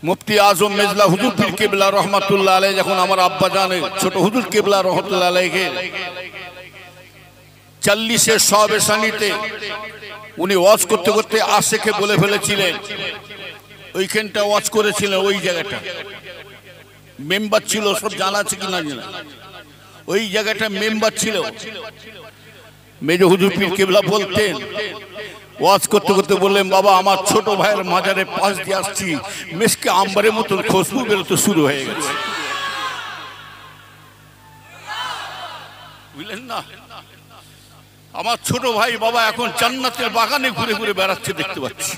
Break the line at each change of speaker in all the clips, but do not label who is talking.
মুফতি আজম মেজলা হুজুর পীর কেবলা রহমাতুল্লাহ আলাইহি যখন আমার আব্বা জানে ছোট হুজুর কেবলা রহমাতুল্লাহ আলাইহি 40-এর শবে সানিতে উনি ওয়াজ করতে করতে আশেকে বলে ফেলেছিলেন, ওইখানটা ওয়াজ করেছিলেন, ওই জায়গাটা মেম্বার ছিল, সব জানা আছে কি না জানা, ওই জায়গাটা মেম্বার ছিল। মেজো হুজুর পীর কেবলা বলতেন, ওয়াজ করতে করতে বললেন, বাবা আমার ছোট ভাইয়ের মাজারে পাশ দিয়ে আসছি, মেশকে আম্বারের মতন খুশবু বেরোতে শুরু হয়ে গেছে। বুঝলেন না, আমার ছোট ভাই বাবা এখন জান্নাতের বাগানে ঘুরে ঘুরে বেড়াচ্ছে, দেখতে পাচ্ছি।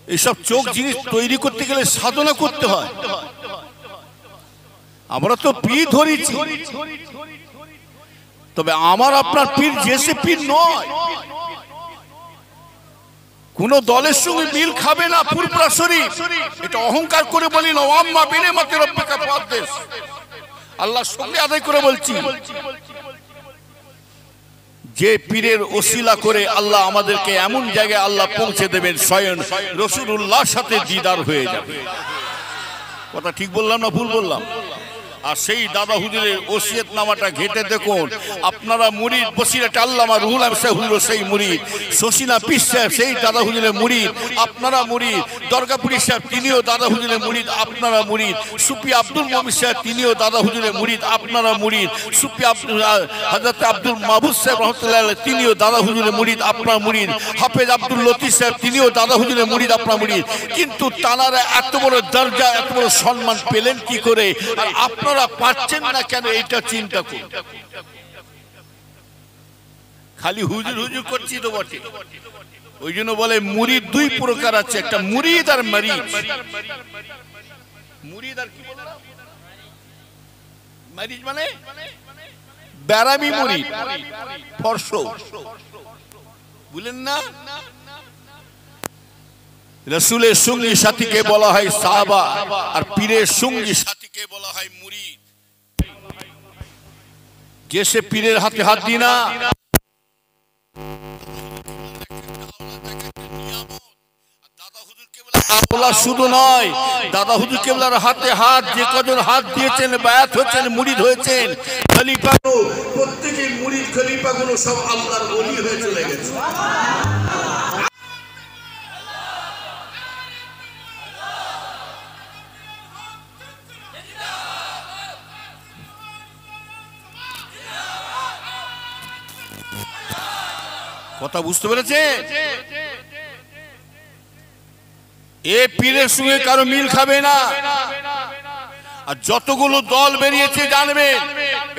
এসব চোখ জিনিস তৈরি করতে গেলে সাধনা করতে হয়। আমরা তো পীর ধরেছি, তবে আমার আপনার পীর জেসে পীর নয়, কোন দলের সঙ্গে মিল খাবে না। ফুরফুরা শরীফ, এটা অহংকার করে বলি না, আম্মা বিনে মাতে রব্বিকা ফাদ্দেস, আল্লাহর সঙ্গে আদায় করে বলছি। যে পীরের ওসিলা করে আল্লাহ আমাদেরকে এমন জায়গায় আল্লাহ পৌঁছে দেবেন, স্বয়ং রাসূলুল্লাহর সাথে দিদার হয়ে যাবে। কথা ঠিক বললাম না ভুল বললাম? আর সেই দাদা হুজুরের ওসিয়ত নামাটা ঘেটে দেখুন আপনারা, মুরিদ বসিরাট আল্লামা রুহুল আমিন সাহেব হুজুর সেই মুরিদ, শশিনা পীর সাহেব সেই দাদা হুজুরের মুরিদ, আপনারা মুরিদ, দরগাপুরি সাহেব তিনিও দাদা হুজুরের মুরিদ, আপনারা মুরিদ, সুফি আব্দুল মুমিন সাহেব তিনিও দাদা হুজুরের মুরিদ, আপনারা মুরিদ, সুফি হযরত আব্দুল মাহবুব সাহেব রাহমাতুল্লাহ আলাইহি তিনিও দাদা হুজুরের মুরিদ, আপনারা মুরিদ, হাফেজ আব্দুল লতিফ সাহেব তিনিও দাদা হুজুরের মুরিদ, আপনারা মুরিদ। কিন্তু তানারা এত বড় দরজা, এত বড় সম্মান পেলেন কি করে, আর আপনারা পাচ্ছেন না কেন? এইটা চিন্তা করুন। খালি হুজুর হুজুর করছি তো বটে, ওই জন্য বলে মুরিদ দুই প্রকার আছে, একটা মুরিদ আর মারিদ। মুরিদ আর কি বলে, মারিদ মানে বেরামি মুরিদ, ফর্শ, বুঝলেন না? রাসূলের সঙ্গী সাথীকে বলা হয় সাহাবা, আর পীরের সঙ্গী সাথীকে বলা হয় মুরিদ। যে সে পীরের হাতে হাত দি না, শুধু নয়, দাদা হুজুর কেবলার হাতে হাত যে কজন হাত দিয়েছেন, বায়াত হয়েছেন, মুরিদ হয়েছেন, খলিফা, প্রত্যেকই মুরিদ খলিফা গুলো সব আল্লাহর ওলি হয়ে চলে গেছে। কথা বুঝতে পেরেছে? এ পীরের সঙ্গে কারো মিল খাবে না। আর যতগুলো দল বেরিয়েছে জানবেন,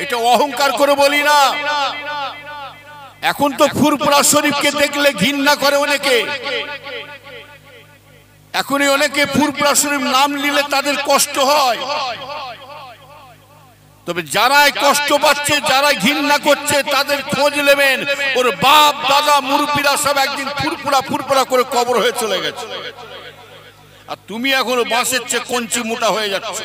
এটা অহংকার করে বলি না। এখন তো ফুরফুরা শরীফকে দেখলে ঘৃণা করে অনেকে, এখনই অনেকে ফুরফুরা শরীফ নাম নিলে তাদের কষ্ট হয়। তবে যারা কষ্ট পাচ্ছে, যারা ঘৃণা করছে, তাদের খোঁজ নেবেন। ওর বাপ দাদা মুরব্বীরা সব একদিন ফুরফুরা করে কবর হয়ে চলে গেছে, আর তুমি এখনো বাঁশের চেয়ে কঞ্চি মোটা হয়ে যাচ্ছে।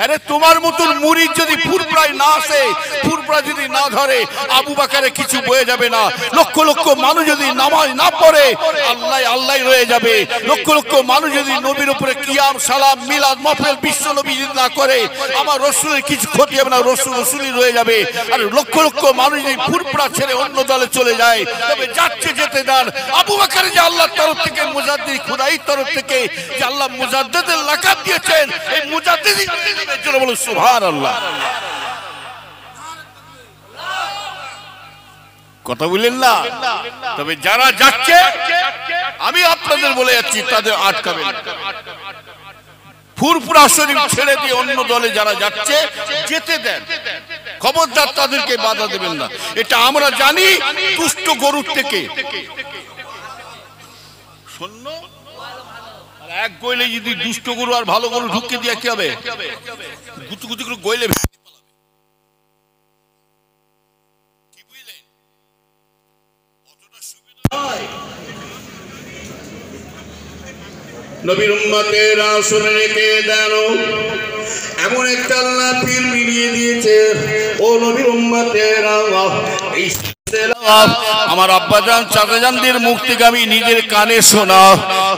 আরে তোমার মতন মুরিদ যদি ফুরফুরায় না আসে, ফুরফুরা যদি না ধরে, আবু বকরে কিছু বয়ে যাবে না। লক্ষ লক্ষ মানুষ যদি নামাজ না পড়ে, আল্লাহ আল্লাহ রয়ে যাবে। লক্ষ লক্ষ মানুষ যদি নবীর উপরে কিয়াম সালাম মিলাদ মাহফিল বিশ্ব নবী যদি না করে, আমার রাসূলের কিছু ক্ষতি হবে না, রাসূল রাসূলই রয়ে যাবে। আর লক্ষ লক্ষ মানুষ যদি ফুরফুরা ছেড়ে অন্য দলে চলে যায়, তবে যাচ্ছে যেতে দেন। আবু বকর যে আল্লাহর তরফ থেকে মুজাদ্দিদ, খোদাইর তরফ থেকে যে আল্লাহ মুজাদ্দিদের লাকাব দিয়েছেন, এই মুজাদ্দিদ জন্য বলো সুবহানাল্লাহ। কথা বলেন না? তবে যারা যাচ্ছে, আমি আপনাদের বলে যাচ্ছি, তাদের আটকাবেন। ফুরফুরা শরীফ ছেড়ে দিয়ে অন্য দলে যারা যাচ্ছে, যেতে দেন, খবরদার তাদেরকে বাধা দেবেন না। এটা আমরা জানি দুষ্ট গরুর থেকে। শূন্য এক গইলে যদি দুষ্ট গরু আর ভালো গরু ঢুকে দিয়ে কি হবে? গুতু গুতু করে গইলে নবীর উম্মতেরা শুনে রেখে দেন, এমন একটা আল্লাহ পীর মিলিয়ে দিয়েছে। ও নবীর উম্মতেরা, এই আমার আব্বাজান চাচাজানদের মুখ থেকে আমি নিজের কানে শোনা,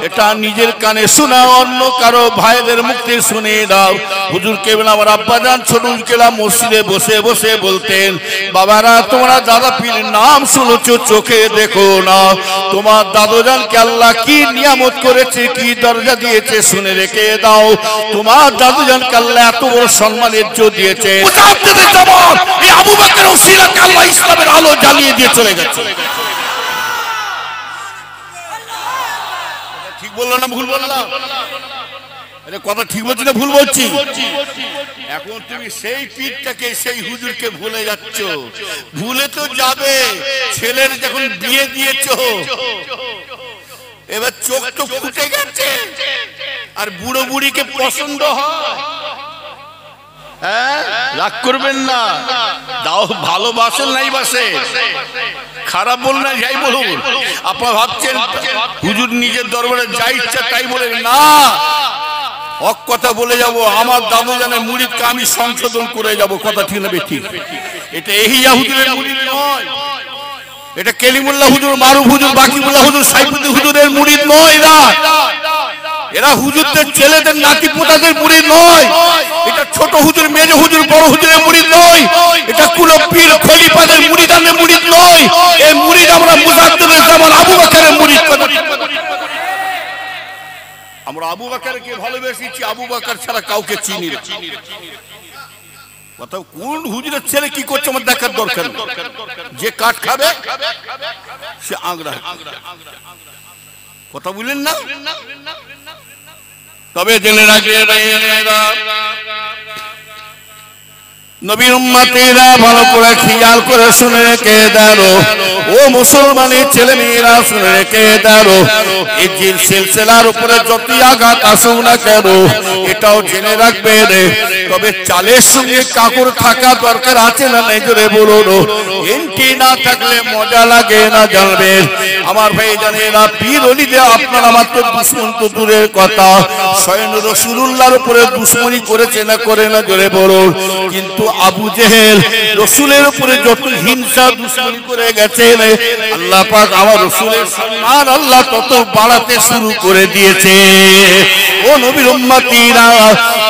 এটা নিজের কানে শোনা, অন্য কারো ভাইদের মুখ থেকে শুনে দাও। হুজুর কেবল আমার আব্বাজান ছোট কেলা মসজিদে বসে বসে বলতেন, বাবারা তোমরা দাদা পীর নাম শুনেছো, চোখে দেখো না, তোমার দাদুজানকে আল্লাহ কি নিয়ামত করেছে, কি দরজা দিয়েছে শুনে রেখে দাও। তোমার দাদুজানকে আল্লাহ এত বড় সম্মানের জোর দিয়েছে, এই আবু বকর ওসিলাকে আল্লাহ ইসলামের আলো জ্বালিয়ে দিয়ে চলে গেছে। ঠিক বললাম না ভুল বললাম? কথা ঠিক বলছি না ভুল বলছি? এখন তুমি সেই পীরটাকে সেই হুজুরকে ভুলে যাচ্ছ। ভুলে তো যাবে, ছেলের যখন বিয়ে দিয়েছো এবার চোখ তো ফুটে গেছে, আর বুড়ো বুড়িকে পছন্দ হয়। হ্যাঁ, রাগ করবেন না, দাও ভালোবাসেন নাই বাসে, খারাপ বল না যাই বলুন। আপনারা ভাবছেন হুজুর নিজের দরবারে যা ইচ্ছা তাই বলে না, হক কথা বলে যাব। আমার দাদুজানের মুরিদকে আমি সংশোধন করে যাব, কথা ঠিক না ঠিক? এটা এহিয়া হুজুরের মুরিদ নয়, এটা কেলিমুল্লাহ হুজুর, মারুফ হুজুর, বাকিবুল্লাহ হুজুর, সাইফুদ্দিন হুজুরের মুরিদ নয় এরা। এরা হুজুরদের ছেলেদের নাতি পোতাদের মুরিদ নয়। এটা ছোট হুজুর, মেজ হুজুর, বড় হুজুরের মুরিদ নয়। এটা কুল পীর খলিফাদের মুরিদানের মুরিদ নয়। এই মুরিদ আমরা মুজাদ্দিদুল জামান আবু বকরের মুরিদ। আমরা আবু বকরকে ভালোবেসেছি, আবু বকর ছাড়া কাউকে চিনি না। কথা কোন হুজুরের ছেলে কি করছে আমার দেখার দরকার নেই। যে কাঠ খাবে সে আংরা, কথা বললেন না? তবে জেনে রাখবেন নবীর উম্মতেরা ভালো করে খেয়াল করে শুনে রেখে দাও, ও মুসলমানের ছেলে মেয়েরা শুনে রেখে দাও, এই জিল সিলসিলার উপরে যতই আঘাত আসুক না কেন এটাও জেনে রাখবে রে। তবে চালের সঙ্গে কাপড় থাকা দরকার আছে না নাই জোরে বলুন? এন্টি না থাকলে মজা লাগে না, জানবেন আমার ভাই জানেরা, পীর ওলিদের আপনার আমার তো দুশমন তো দূরের কথা, স্বয়ং রাসূলুল্লাহর উপরে দুশমনি করেছে না করে না জোরে বলুন? কিন্তু আবু জেহেল রাসূলের উপরে যত হিংসা দুশমনি করে গেছে, আল্লাহ পাক আমার রাসূলের সম্মান আল্লাহ তত বাড়াতে শুরু করে দিয়েছে। ও নবীর উম্মতিরা,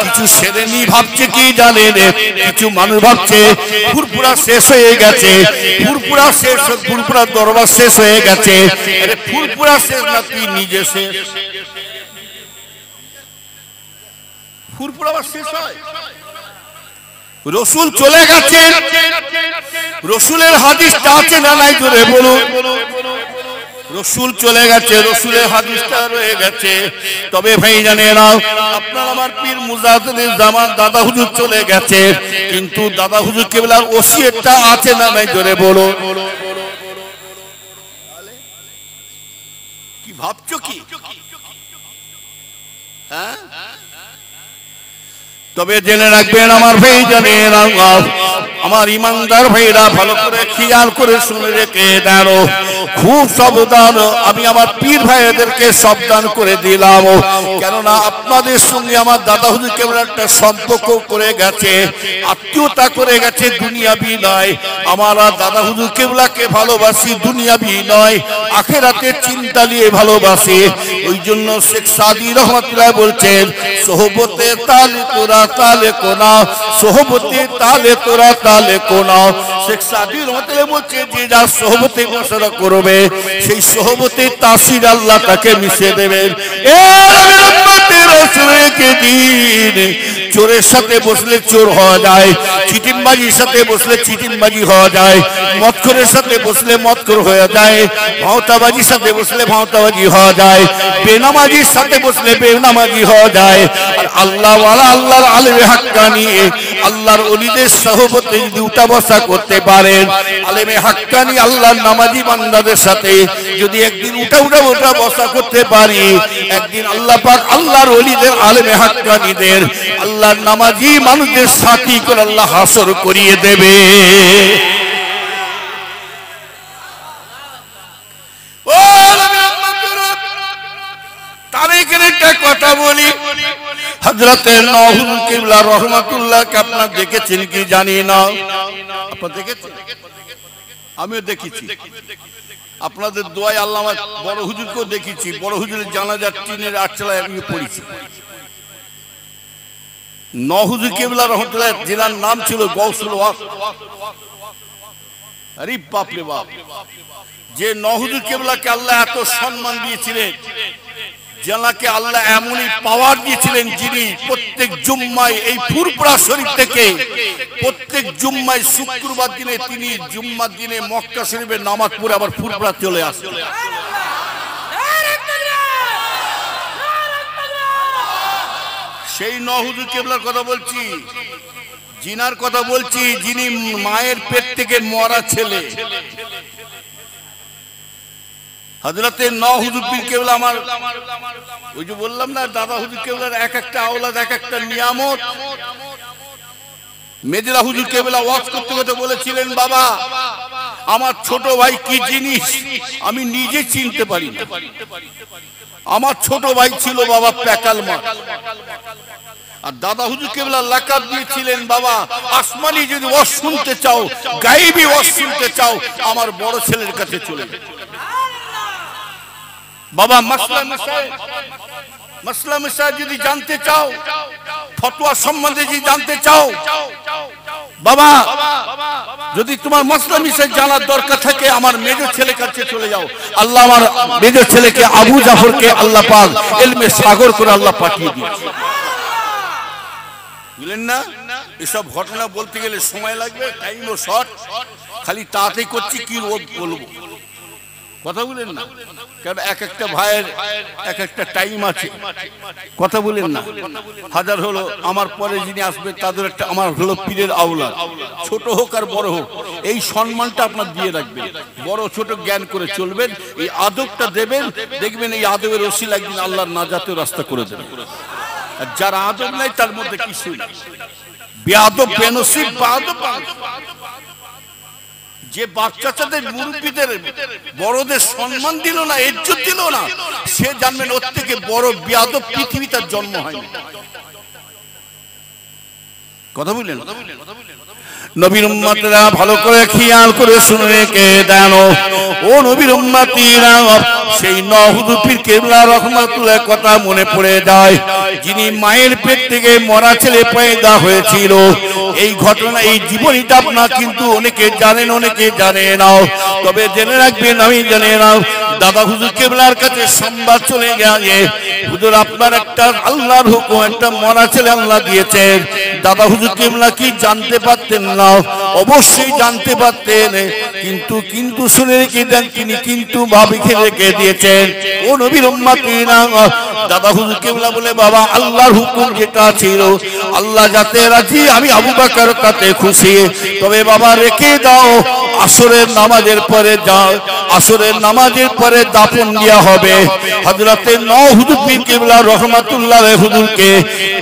কিছু শ্রেণী ভাবছে কি জানেন, কিছু মানুষ ভাবছে ফুরফুরা শেষ হয়ে গেছে, ফুরফুরা শেষ, ফুরফুরা দরবার শেষ হয়ে গেছে। আরে ফুরফুরা শেষ না, তুই নিজে শেষ। ফুরফুরা আবার শেষ হয়? রসুল চলে গেছে, রসুলের হাদিসটা আছে না নাই জোরে বলুন? রসুল চলে গেছে, রসুলের হাদিসটা রয়ে গেছে। তবে ভাই জানেরা, আপনার আমার পীর মুজাদ্দিদুল জামান দাদা হুজুর চলে গেছে, কিন্তু দাদা হুজুর কেবলার ওসিয়তটা আছে না নাই জোরে বলো? কি ভাবছো কি? হ্যাঁ, তবে জেনে রাখবেন আমার ভাই জানেরা, আমার ইমানদার ভাইরা ভালো করে খেয়াল করে শুনে রেখে দাও, খুব সাবধান। আমি আমার পীর ভাইদেরকে সাবধান করে দিলাম, কেননা আপনাদের সঙ্গে আমার দাদা হুজুর কেবল একটা সম্পর্ক করে গেছে, আত্মীয়তা করে গেছে, দুনিয়াবি নয়। আমার দাদা হুজুর কেবলাকে ভালোবাসি, দুনিয়াবি নয়, আখিরাতের চিন্তা নিয়ে ভালোবাসি। ওই জন্য শেখ সাদি রহমাতুল্লাহ বলছেন, সোহবতে তালে তোরা তালে কোনা, সোহবতে তালে তোরা তালে কোনা। শেখ সাদি রহমাতুল্লাহ বলছে, যে যার সোহবতে বসরা করবে সেই সোহবতে তাসির আল্লাহ তাকে মিশিয়ে দেবেন। চোরের সাথে বসলে চোর হওয়া যায়, চিটিংবাজির সাথে বসলে চিটিংবাজি হওয়া যায়, মদখোরের সাথে বসলে মদখোর হয়ে যায়, ভাওতাবাজির সাথে বসলে ভাওতাবাজি হওয়া যায়, বেনামাজির সাথে বসলে বেনামাজি হওয়া যায়। আর আল্লাহ ওয়ালা, আল্লাহর আলেমে হাক্কানি, আল্লাহর ওলিদের সহবতে যদি উঠা বসা করতে পারেন, আলেমে হাক্কানি আল্লাহর নামাজি বান্দাদের সাথে যদি একদিন উঠা বসা করতে পারি, একদিন আল্লাহ পাক আল্লাহর ওলিদের আলেমে হাক্কানিদের আল্লাহর নামাজি মানুষদের সাথী করে আল্লাহ হাসর করিয়ে দেবে। কথা বলি, হযরতে নূহ কিবলা রহমাতুল্লাহকে আপনারা দেখেছেন কি জানি না? আপনারা দেখেছেন? আমিও দেখেছি, আপনাদের দোয়ায় আল্লাহ আমার বড় হুজুরকেও দেখেছি, বড় হুজুরের জানাজার টিনের আটচালায় আমি পড়েছি। হুজুর কেবলা রহমতুল্লাহ, যেনার নাম ছিল গৌসুল ওয়াক, আরে বাপ রে বাপ, যে হুজুর কেবলাকে আল্লাহ এত সম্মান দিয়েছিলেন, যাকে আল্লাহ এমনই পাওয়ার দিয়েছিলেন, যিনি প্রত্যেক জুম্মায় এই ফুরফুরা শরীফ থেকে প্রত্যেক জুম্মায় শুক্রবার দিনে তিনি জুম্মার দিনে মক্কা শরীফে নামাজ পড়ে আবার ফুরফুরা চলে আসেন। সেই হুজুর কেবলার কথা বলছি, জিনার কথা বলছি, যিনি মায়ের পেট থেকে মরা ছেলে হযরতে হুজুর পীর কেবলা। আমার ওই যে বললাম না, দাদা হুজুর কেবলার এক একটা আওলাদ এক একটা নিয়ামত। মেজরা হুজুর কেবলা ওয়াজ করতে করতে বলেছিলেন, বাবা আমার ছোট ভাই কি জিনিস আমি নিজে চিনতে পারি না। আমার ছোট ভাই ছিল বাবা প্যাকাল মা, আর দাদা হুজুর কেবলা লাকাব দিয়েছিলেন, বাবা আসমানি যদি ওয়াজ শুনতে চাও, গায়েবী ওয়াজ শুনতে চাও, আমার বড় ছেলের কাছে চলে যাও। বাবা মাসলা মাসাইল যদি জানতে চাও, ফতোয়া সম্বন্ধে যদি জানতে চাও, বাবা যদি তোমার মাসলা মাসাইল জানার দরকার থাকে, আমার মেজর ছেলের কাছে চলে যাও। আল্লাহ আমার মেজর ছেলেকে আবু জাফরকে আল্লাহ পাক ইলমে সাগর করে আল্লাহ পাঠিয়ে দিয়েছে, বুঝলেন না? এসব ঘটনা বলতে গেলে সময় লাগবে, টাইমও শর্ট, খালি তাতেই করছি কি বলবো, কথা বলেন না, কারণ এক একটা ভাইয়ের এক একটা টাইম আছে, কথা বলেন না। হাজার হলো আমার পরে যিনি আসবে তাদের একটা, আমার হলো পীরের আওলাদ, ছোট হোক আর বড় হোক, এই সম্মানটা আপনার দিয়ে রাখবেন, বড় ছোট জ্ঞান করে চলবেন, এই আদবটা দেবেন, দেখবেন এই আদবের ওসিলা একদিন আল্লাহর নাজাতের রাস্তা করে দেবেন। আর যার আদব নাই তার মধ্যে কিছুই নাই, বেয়াদব বেনসিব বাদব। যে বাচ্চাদের মুরব্বীদের বড়দের সম্মান দিল না, ইজ্জত দিল না, সে জানবেন ওর থেকে বড় বেয়াদব পৃথিবী তার জন্ম হয়নি। কথা বললেন? নবীর উম্মতরা ভালো করে খেয়াল করে শুনে রেখে দেন, ও নবীর উম্মতিরা, সেই হুজুর পীর কেবলা রহমাতুল্লাহ কথা মনে পড়ে যায়, যিনি মায়ের পেট থেকে মরা ছেলে পয়দা হয়েছিল। এই ঘটনা, এই জীবনীটা আপনার কিন্তু অনেকে জানেন, অনেকে জানে না, তবে জেনে রাখবেন, আমি জানি না। দাদা হুজুর কেবলার কাছে সংবাদ চলে গেছে, হুজুর আপনার একটা আল্লাহর হুকুম, একটা মরা ছেলে আল্লাহ দিয়েছেন। দাদা হুজুর কেবলা কি জানতে পারতেন না? অবশ্যই জানতে পারতেন, কিন্তু শুনে রেখে দেন, তিনি কিন্তু ভাবিকে রেখে দিয়েছেন। ও নবীর উম্মতিনা, দাদা হুজুর কেবলা বলে, বাবা আল্লাহর হুকুম যেটা ছিল, আল্লাহ যাতে রাজি, আমি আবু বকর তাতে খুশি, তবে বাবা রেখে দাও, আসরের নামাজের পরে যাও, আসরের নামাজের পরে দাফন দেওয়া হবে। হযরতে হুজুর পীর কেবলা রহমাতুল্লাহ হুজুরকে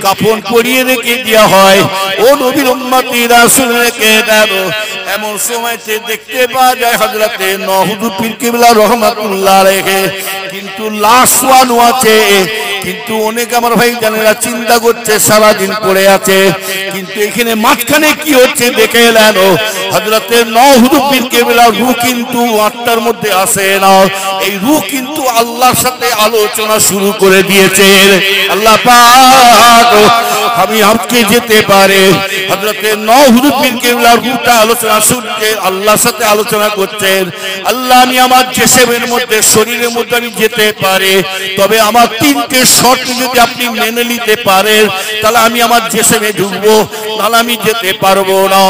কাফন পরিয়ে রেখে দেওয়া হয়। ও নবীর উম্মতিরা শুনে রেখে দাও, এমন সময়তে দেখতে পাওয়া যায় হযরতে হুজুর পীর কেবলা রহমাতুল্লাহ রেখে কিন্তু লাশ ওয়ানো আছে, কিন্তু অনেক আমার ভাই জানেরা চিন্তা করছে সারাদিন পড়ে আছে, কিন্তু এখানে মাঝখানে কি হচ্ছে দেখে এলেন, হযরতে হুজুর পীর কেবলার রূহ কিন্তু আত্মার মধ্যে আসে না, এই রূহ কিন্তু আল্লাহর সাথে আলোচনা শুরু করে দিয়েছে। আল্লাহ পাক আমি আজকে যেতে পারে, হযরতে হুজুর পীর কেবলার রূহটা আলোচনা শুনছে, আল্লাহর সাথে আলোচনা করছেন, আল্লাহ আমি আমার জিসমের মধ্যে, শরীরের মধ্যে আমি যেতে পারে, তবে আমার তিনটে শর্ত যদি আপনি মেনে নিতে পারেন, তাহলে আমি আমার জিসমে ঢুকবো, তাহলে আমি যেতে পারবো না।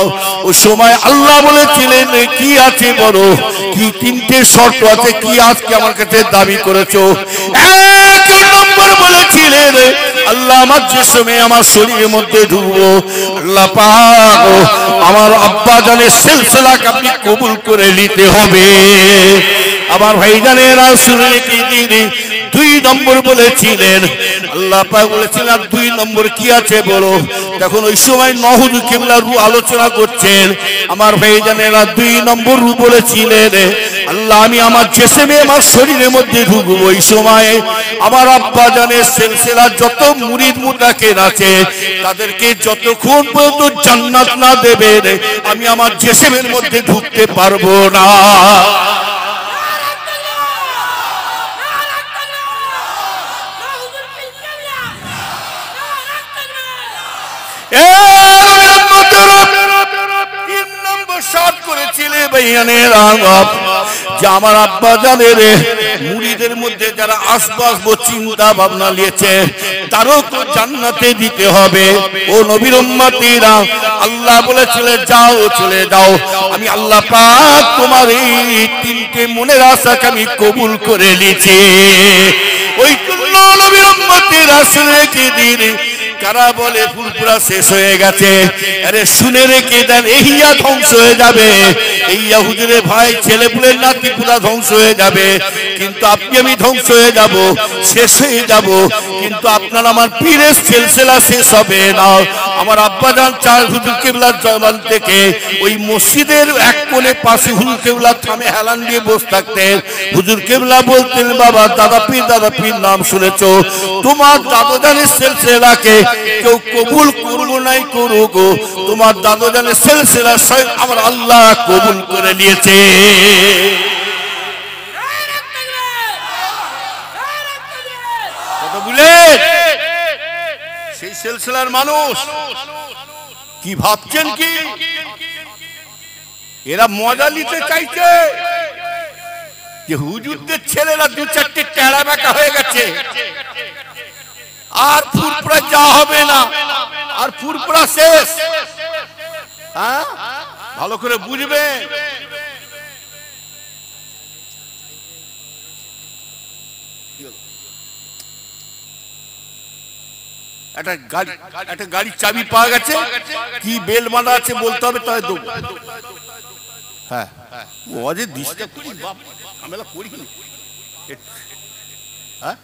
ওই সময় আল্লাহ বলেছিলেন, কি আছে বলো, কি তিনটে শর্ত আছে, কি আজকে আমার কাছে দাবি করেছো? এক নম্বর বলেছিলেন, আল্লাহ আমার জিসমে, আমার শরীরের মধ্যে ঢুকবো, আল্লাহ পাক আমার আব্বা জানের সিলসিলাকে আপনি কবুল করে নিতে হবে। আমার ভাই জানেরা শুনে কি দিদি, 2 নম্বর বলেছিলেন। আল্লাহ পাক বলেছিলেন আর 2 নম্বর কি আছে বলো। তখন ওই সময় হুজুর কিবলা আলোচনা করছেন। আমার ভাইজানেরা 2 নম্বর বলেছিলেন আল্লাহ আমি আমার জিসমে আমার শরীরের মধ্যে ঢুকবো। ওই সময় আমার আব্বা জানের সিলসিলা যত মুরিদ মুতাকিন আছে তাদেরকে যতক্ষণ পর্যন্ত জান্নাত না দেবেন আমি আমার জিসমের মধ্যে ঢুকতে পারবো না। আমার আব্বা জানের মুরিদের মধ্যে যারা আশপাশ চিন্তা ভাবনা নিয়েছে তারও তো জান্নাতে দিতে হবে। ও নবীর উম্মতিরা আল্লাহ বলেছিলেন যাও চলে যাও, আমি আল্লাহ পাক তোমার এই 3টে মনের আশাকে আমি কবুল করে নিয়েছি। ওই নবীর উম্মতিরা শুনে কি দিন কারা বলে ফুলপুরা শেষ হয়ে গেছে। আরে শুনে রেখে দেন এইয়া ধ্বংস হয়ে যাবে, এইয়া হুজুরে ভাই ছেলেপুলের নাতি পুরা ধ্বংস হয়ে যাবে, কিন্তু আপনি আমি ধ্বংস হয়ে যাব, শেষ হয়ে যাব, কিন্তু আপনার আমার পীরের সিলসিলা শেষ হবে না। আমার আব্বাজান চার হুজুর কিবলার জবান থেকে ওই মসজিদের এক কোণে পাশে হুজুর কিবলার থামে হেলান দিয়ে বসে থাকতেন। হুজুর কিবলা বলতেন বাবা দাদা পীর নাম শুনেছো, তোমার দাদাজানের সিলসিলাকে কেউ কবুল করবো নাই করুক, তোমার দাদাজানের সিলসিলা স্বয়ং আমার আল্লাহ কবুল করে নিয়েছে। সেই সিলসিলার মানুষ কি ভাবছেন কি এরা মজা নিতে চাইছে যে হুজুরদের ছেলেরা 2-4টে টেড়া বেঁকা হয়ে গেছে আর ফুরপুরা যা হবে না, আর ফুরপুরা শেষ। হ্যাঁ ভালো করে বুঝবে। একটা গাড়ির চাবি পাওয়া গেছে, কি বেল বাঁধা আছে বলতে হবে, তবে দেবো। হ্যাঁ ওদের ডিস্টার্ব করি বাপ ঝামেলা করি। হ্যাঁ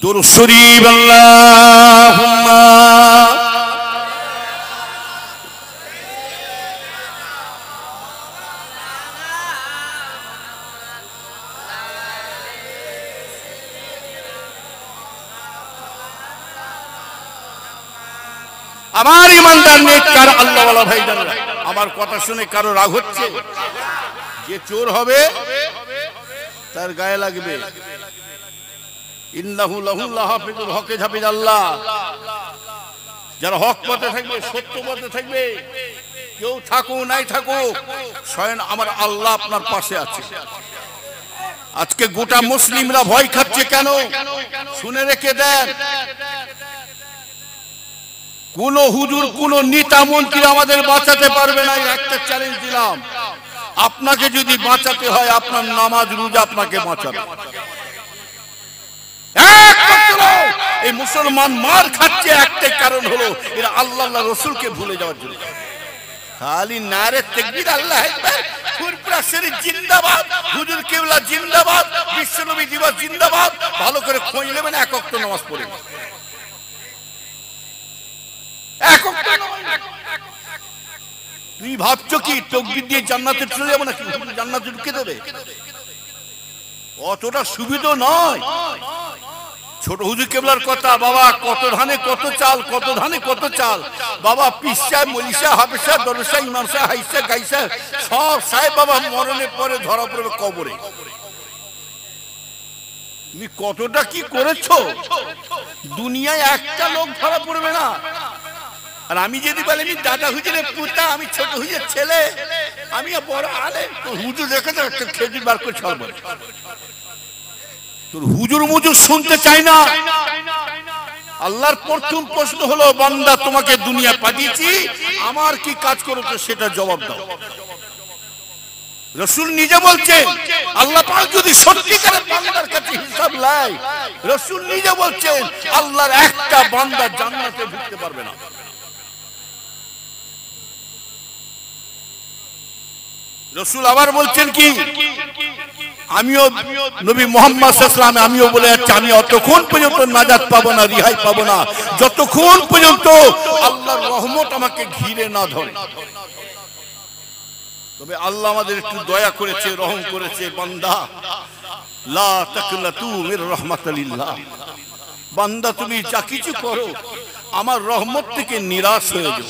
দুরূদ শরীফ আল্লাহুম্মা আমার ইমানদার নেককার আল্লাহওয়ালা ভাইজানরা, আমার কথা শুনে কারো রাগ হচ্ছে? যে চোর হবে তার গায়ে লাগবে ইন্নাহু লাহু লাহাফিজুল হকে হাফিজ আল্লাহ। যারা হক পথে থাকবে, সত্য পথে থাকবে, কেউ থাকুক নাই থাকুক, স্বয়ং আমার আল্লাহ আপনার পাশে আছে। আজকে গোটা মুসলিমরা ভয় খাচ্ছে কেন? শুনে রেখে দেন, কোন হুজুর কোন নেতা মন্ত্রী আমাদের বাঁচাতে পারবে না। একটা চ্যালেঞ্জ দিলাম, আপনাকে যদি বাঁচাতে হয় আপনার নামাজ রোজা আপনাকে বাঁচাবে। এই মুসলমান মার খাচ্ছে একটাই কারণ হলো এরা আল্লাহ রসুলকে ভুলে যাওয়ার জন্য। খালি নারে তাকবীর আল্লাহু আকবার, ফুরফুরা শরীফ জিন্দাবাদ, হুজুর কিবলা জিন্দাবাদ, বিশ্বনবী দিবস জিন্দাবাদ। ভালো করে খোঁজ নেবেন, এক ওয়াক্ত নামাজ পড়েন, এক ওয়াক্ত নামাজ। তুমি ভাবছো কি তাকবীর দিয়ে জান্নাতে চলে যাবো নাকি? জান্নাতে ঢুকে দেবে? অতটা সুবিধা নয়। ছোট হুজুর কেবলার কথা, বাবা কত ধানে কত চাল, কত ধানে কত চাল, বাবা পিসা মলিসা হাফেসা দরসা ইমামসা হাইসা গাইসা সব সাহেব বাবা মরণের পরে ধরা পড়বে কবরে। তুমি কতটা কি করেছো? দুনিয়ায় একটা লোক ধরা পড়বে না। আর আমি যদি বলি আমি দাদা হুজুরের পুতা, আমি ছোট হুজুরের ছেলে, আমি বড় আলেম, হুজুর দেখে তো একটা খেজুর বার করে ছাড়বো। তোর হুজুর মুজুর শুনতে চাই না। আল্লাহর প্রথম প্রশ্ন হলো বান্দা তোমাকে দুনিয়া পাঠিয়েছি, আমার কি কাজ করেছো সেটা জবাব দাও। রাসূল নিজে বলছেন, আল্লাহ পাক যদি সত্যিকারের বান্দার কাছে হিসাব নেয়, রাসূল নিজে বলছেন আল্লাহর একটা বান্দা জান্নাতে ঢুকতে পারবে না। রাসূল আবার বলছেন কি, আমিও নবী মুহাম্মদ সাল্লাল্লাহু আলাইহি ওয়াসাল্লাম আমিও বলে যাচ্ছি, আমি অতক্ষণ পর্যন্ত নাজাত পাবো না, রিহাই পাবো না, যতক্ষণ পর্যন্ত আল্লাহর রহমত আমাকে ঘিরে না ধরে। তবে আল্লাহ আমাদের একটু দয়া করেছে, রহম করেছে। বান্দা লা তাকনাতু মির রাহমাতিল্লাহ, বান্দা তুমি যা কিছু করো আমার রহমত থেকে নিরাশ হয়ে যাও,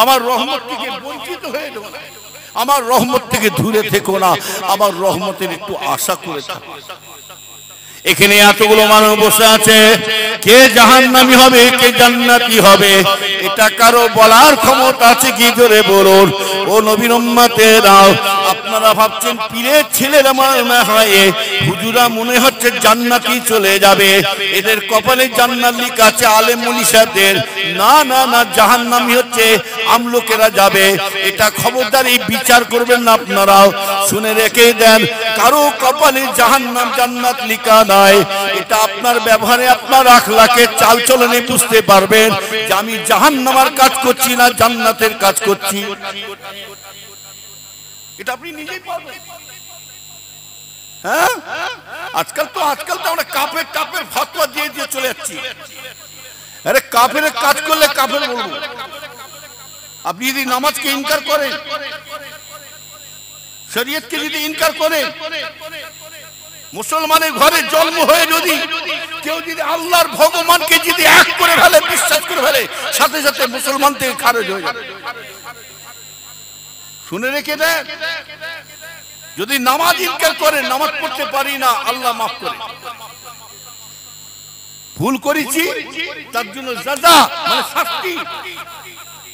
আমার রহমত থেকে বঞ্চিত হয়ে যাও না, আমার রহমত থেকে দূরে থেকো না, আমার রহমতের একটু আশা করে থাকো। এখানে এতগুলো মানুষ বসে আছে, কে জাহান্নামী হবে কে জান্নাতি হবে এটা কারো বলার ক্ষমতা আছে কি? জোরে বলুন। ও নবীর উম্মতেরা, আপনারা ভাবছেন পীরের ছেলেরা মনে হয় হুজুরা মনে হচ্ছে জান্নাতি চলে যাবে, এদের কপালে জান্নাত লেখা আছে আলেম মুনিশাদের। না না না, জাহান্নামী হচ্ছে আমলোকেরা যাবে। এটা খবরদার এই বিচার করবেন না আপনারাও, শুনে রেখে দেন। কারো কপালে জাহান্নাম জান্নাত লেখা নাই। এটা আপনার ব্যবহারে, আপনার আখলাকে, চালচলনে বুঝতে পারবেন যে আমি জাহান্নামের কাজ করছি না জান্নাতের কাজ করছি। এটা আপনি নিজেই পারবেন। হ্যাঁ, আজকাল তো আমরা কাফের ফতোয়া দিয়ে দিয়ে চলে যাচ্ছি। আরে কাফের কাজ করলে কাফের বলবো। আপনি যদি নামাজকে ইনকার করেন, শরীয়তকে যদি ইনকার করেন, মুসলমানের ঘরে জন্ম হয়ে যদি কেউ যদি আল্লাহর ভগবানকে যদি এক করে ফেলে, বিশ্বাস করে ফেলে, সাথে সাথে মুসলমান থেকে খারিজ হয়ে যাবে। শুনে রেখে দেন, যদি নামাজ ইনকার করেন, নামাজ পড়তে পারি না, আল্লাহ মাফ করে, ভুল করেছি তার জন্য সাজা মানে শাস্তি,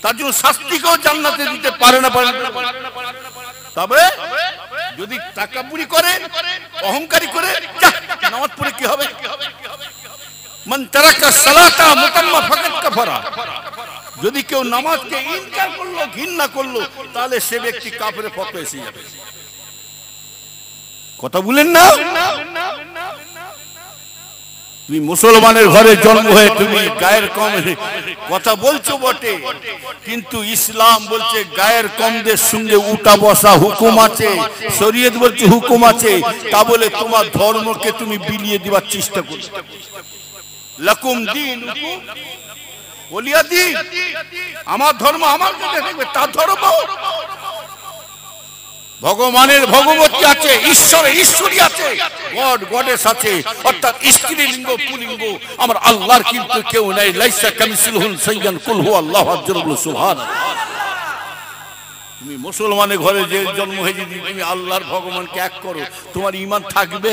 তার জন্য শাস্তিকেও জান্নাতে দিতে পারে না। তবে যদি তাকাব্বুরি করে, অহংকারী করে, নামাজ পড়ে কি হবে? মান তারাকা সালাতা মুতাম্মা ফাকাত কাফারা। যদি কেউ নামাজকে ইনকার করলো, ঘৃণা করলো, তাহলে সে ব্যক্তি কাফের ফতোয়া এসে যাবে। কথা বলেন না? তুমি মুসলমানের ঘরে জন্ম হয়ে তুমি গায়ের কম কথা বলছো বটে, কিন্তু ইসলাম বলছে গায়ের কমদের সঙ্গে উঠা বসা হুকুম আছে, শরীয়ত বলছে হুকুম আছে। তা বলে তোমার ধর্মকে তুমি বিলিয়ে দেওয়ার চেষ্টা করছো। লাকুম দীনুকুম ওলিয়া দিন, আমার ধর্ম আমার কাছে থাকবে, তার ধর্ম। ভগবানের ভগবতী আছে, ঈশ্বরের ঈশ্বরী আছে, গড গডেস আছে, অর্থাৎ স্ত্রীলিঙ্গ পুলিঙ্গ। আমার আল্লাহর কিন্তু কেউ নাই। লাইসা কামিসলিহি শাইউন কুল হুয়াল্লাহু আহাদ সুবহানাল্লাহ। তুমি মুসলমানের ঘরে যে জন্ম হয়ে যদি তুমি আল্লাহর ভগবানকে এক করো, তোমার ঈমান থাকবে?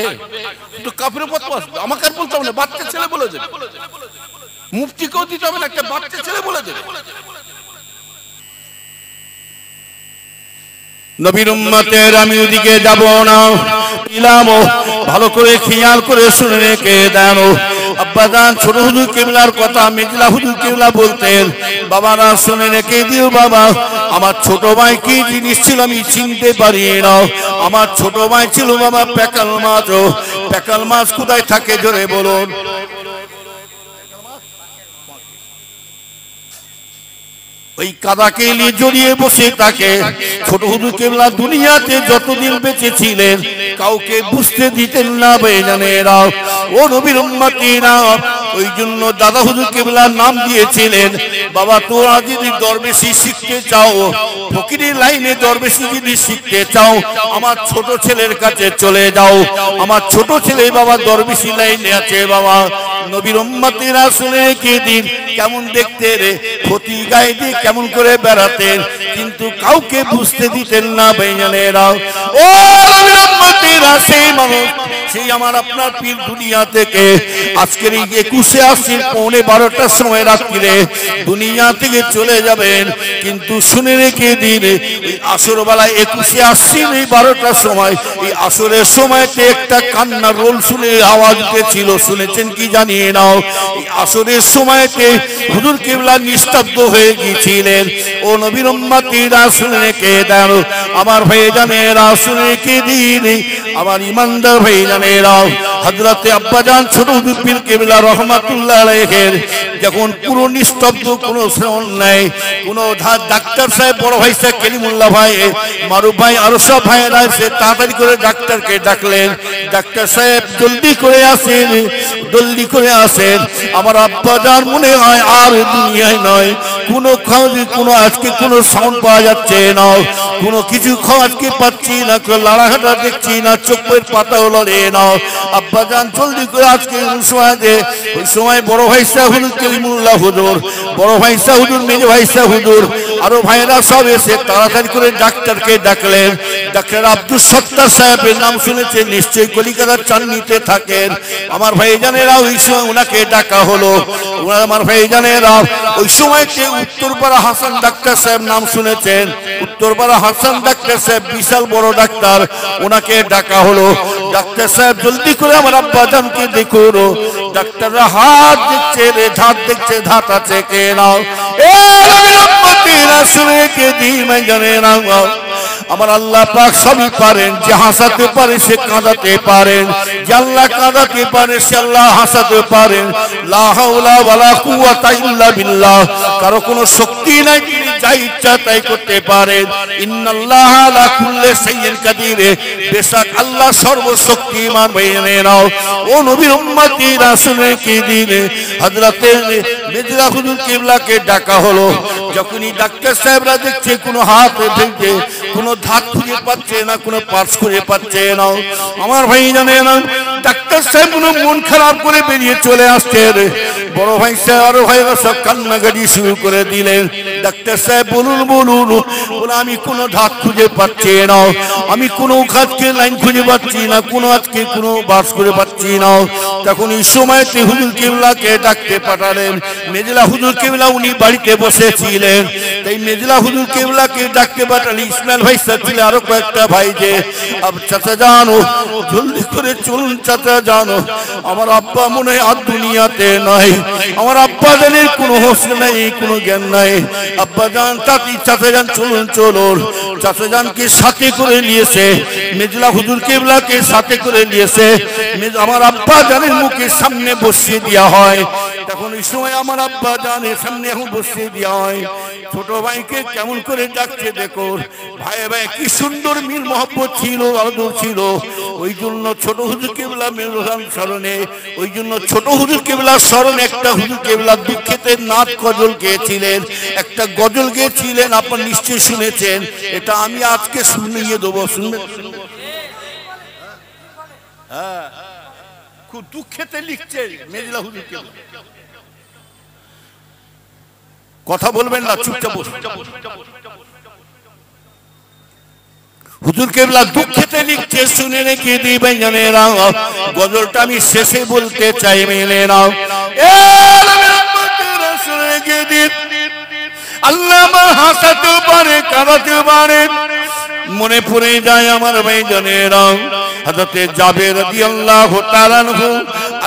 তো কাফের ফতোয়া আমাকে আর বলতে হবে না, বাচ্চা ছেলে বলে দেবে, মুফতিকেও দিতে হবে না, একটা বাচ্চা ছেলে বলে দেবে। নবীর উম্মতের আমি ওদিকে যাব না, ইলামো ভালো করে খেয়াল করে শুনে রেখে দেন। আব্বাজান ছোট হুজুর কিবলার কথা মেজলা হুজুর কিবলা বলতেন, বাবারা শুনে রেখে দিও বাবা, আমার ছোট ভাই কি জিনিস ছিল আমি চিনতে পারি না। আমার ছোট ভাই ছিল বাবা প্যাকাল মাছ। প্যাকাল মাছ কোথায় থাকে জোরে বলুন? ওই কাদাকে নিয়ে জড়িয়ে বসে থাকে। ছোট হুজুর কেবলা দুনিয়াতে যতদিন বেঁচে ছিলেন কাউকে বুঝতে দিতেন না বেজানেরা। ও নবীর উম্মতিরা, ওই জন্য দাদা হুজুর কেবলার নাম দিয়েছিলেন, বাবা তোরা যদি দরবেশি শিখতে চাও, ফকিরের লাইনে দরবেশি যদি শিখতে চাও, আমার ছোট ছেলের কাছে চলে যাও। আমার ছোট ছেলে বাবা দরবেশি লাইনে আছে। বাবা নবীর উম্মতিরা শুনে রেখে দিন, কেমন দেখতে রে, ক্ষতি গায়ে দিয়ে কেমন করে বেড়াতেন, কিন্তু কাউকে বুঝতে দিতেন না বেজানেরা। ও নবীর উম্মতিরা, সেই মানুষ, সেই আমার আপনার পীর দুনিয়া থেকে আজকের এই 21শে আশ্বিন 11:30টার সময় রাত্রিরে দুনিয়া থেকে চলে যাবেন। কিন্তু শুনে রেখে দিন, এই আসর বেলায় 21শে আশ্বিন এই 12টার সময়, এই আসরের সময়তে একটা কান্নার রোল শুনে আওয়াজ উঠেছিল, শুনেছেন কি জানিয়ে নাও। এই আসরের সময়তে হুজুর কিবলা নিস্তব্ধ হয়ে গিয়েছিলেন। ও নবীর উম্মতিরা শুনে রেখে দেন, আমার ভাইজানেরা শুনে রেখে দিন, আমার ইমান ইমানদার ভাইজানেরা, হযরতে আব্বাজান ছোট হুজুর পীর কেবলা রহমাতুল্লাহ আলাইহির যখন পুরো নিস্তব্ধ, কোনো শ্রবণ নাই, কোনো ডাক্তার সাহেব, বড় ভাই সাহেব কলিমুল্লাহ ভাই, মারুফ ভাই, আরো সব ভাইয়েরা এসে তাড়াতাড়ি করে ডাক্তারকে ডাকলেন। ডাক্তার সাহেব জলদি করে আসেন, জলদি করে আসেন, আমার আব্বাজান মনে হয় আর দুনিয়ায় নয়। কোনো কোনো আজকে কোনো সাউন্ড পাওয়া যাচ্ছে না, কোনো কিছু আজকে পাচ্ছি না, লাড়াঘাটা দেখছি না, চোখের পাতাও লড়ে না। আব্বাজান জলদি করে আজকে ওই সময় বড় ভাই সাহেব হুজুর কলিমুল্লাহ হুজুর, বড় ভাই সাহেব হুজুর, মেজো ভাই সাহেব হুজুর, আরো ভাইরা সব এসে তাড়াতাড়ি করে ডাক্তারকে ডাকলেন। ডাক্তার আব্দুল সত্তার সাহেবের নাম শুনেছেন নিশ্চয়ই, কলিকাতার চাঁদনীতে থাকেন। আমার ভাইজানেরা ওই সময় ওনাকে ডাকা হলো। আমার ভাইজানেরা ওই সময়তে উত্তরপাড়া হাসান ডাক্তার সাহেব নাম শুনেছেন, উত্তরপাড়া হাসান ডাক্তার সাহেব বিশাল বড় ডাক্তার, ওনাকে ডাকা হলো। ডাক্তার সাহেব জলদি করে আমার আব্বাজানকে দেখুন। ডাক্তাররা হাত দেখছে, রে ধাত দেখছে, ধাত আছে কে নাও, এ রহমতেরা শুনে কে দি ভাইজানেরা, আমার আল্লাহ পাক সবই পারেন। যে হাসাতে পারে সে কাঁদাতে পারেন, যে আল্লাহ কাঁদাতে পারে সে আল্লাহ হাসাতে পারেন। লা হাওলা ওয়ালা কুওয়াতা ইল্লা বিল্লাহ, কারো কোনো শক্তি নাই, তিনি যা ইচ্ছা তাই করতে পারেন। ইন্নাল্লাহা আলা কুল্লি শাইইন কাদির, বেশক আল্লাহ সর্বশক্তিমান। ভাইয়েরা ও নবীর উম্মতিরা শুনে কি দিনে হযরতে মির্জা হুজুর কিবলাকে ডাকা হলো। যখনই ডাক্তার সাহেবরা দেখছে কোনো হাত ভেঙে, কোনো ধাত খুঁজে পাচ্ছে না, কোনো পার্স খুঁজে পাচ্ছে না, আমার ভাই জানে না, ডাক্তার সাহেব কোনো মন খারাপ করে বেরিয়ে চলে আসছে। বড় ভাই সাহেব আরো ভাইরা সব কান্নাকাটি শুরু করে দিলেন। ডাক্তার সাহেব বলুন বলুন, বলে আমি কোনো ধাত খুঁজে পাচ্ছি না, আমি কোনো খাতকে লাইন খুঁজে পাচ্ছি না, কোনো আজকে কোনো বাস করে পাচ্ছি না। তখন এই সময়তে হুজুর কিবলাকে ডাকতে পাঠালেন। মেজলা হুজুর কিবলা উনি বাড়িতে বসেছিলেন, তাই মেজলা হুজুর কিবলাকে ডাকতে পাঠালেন। ইসমাইল ভাই সাহেব ছিল, আরো কয়েকটা ভাই যে, চাচা জানো জলদি করে চলুন, চাচা জানো আমার আব্বা মনে হয় আর দুনিয়াতে নাই, আমার আব্বা জানের কোনো হোশ নাই, কোনো জ্ঞান নাই। আব্বা জান তাতি চাচা জান চলুন চলুন। চাচা জানকে সাথে করে নিয়েছে, মেজলা হুজুর কিবলাকে সাথে করে নিয়েছে, আমার আব্বা জানের মুখের সামনে বসিয়ে দেওয়া হয়। তখন এই সময় আমার আব্বা জানের সামনে এখন বসিয়ে দেওয়া হয়। ছোট ভাইকে কেমন করে ডাকছে দেখুন, ভাই ভাই কি সুন্দর মিল মহব্বত ছিল, আদর ছিল। ওই জন্য ছোট হুজুর কিবলা মেরুদান স্মরণে, ওই জন্য ছোট হুজুর কিবলার স্মরণে একটা হুজুর কিবলা দুঃখেতে নাত গজল গেয়েছিলেন, একটা গজল গেয়েছিলেন, আপনারা নিশ্চয়ই শুনেছেন। এটা আমি আজকে শুনিয়ে দেবো, শুনবেন? হ্যাঁ, খুব দুঃখেতে লিখছে মেজলা হুজুর কিবলা। কথা বলবেন না, চুপচাপ বসুন। হুজুর কেবলা দুঃখেতে লিখছে, শুনে রেখে দিবেন জানেরা। গজলটা আমি শেষে বলতে চাই মেলেরা। আল্লাহ হাসাতে পারে, কাঁদাতে পারে। মনে পড়ে যায় আমার ভাই জানেরা, হযরতে জাবের রাদিয়াল্লাহু তাআলা আনহু,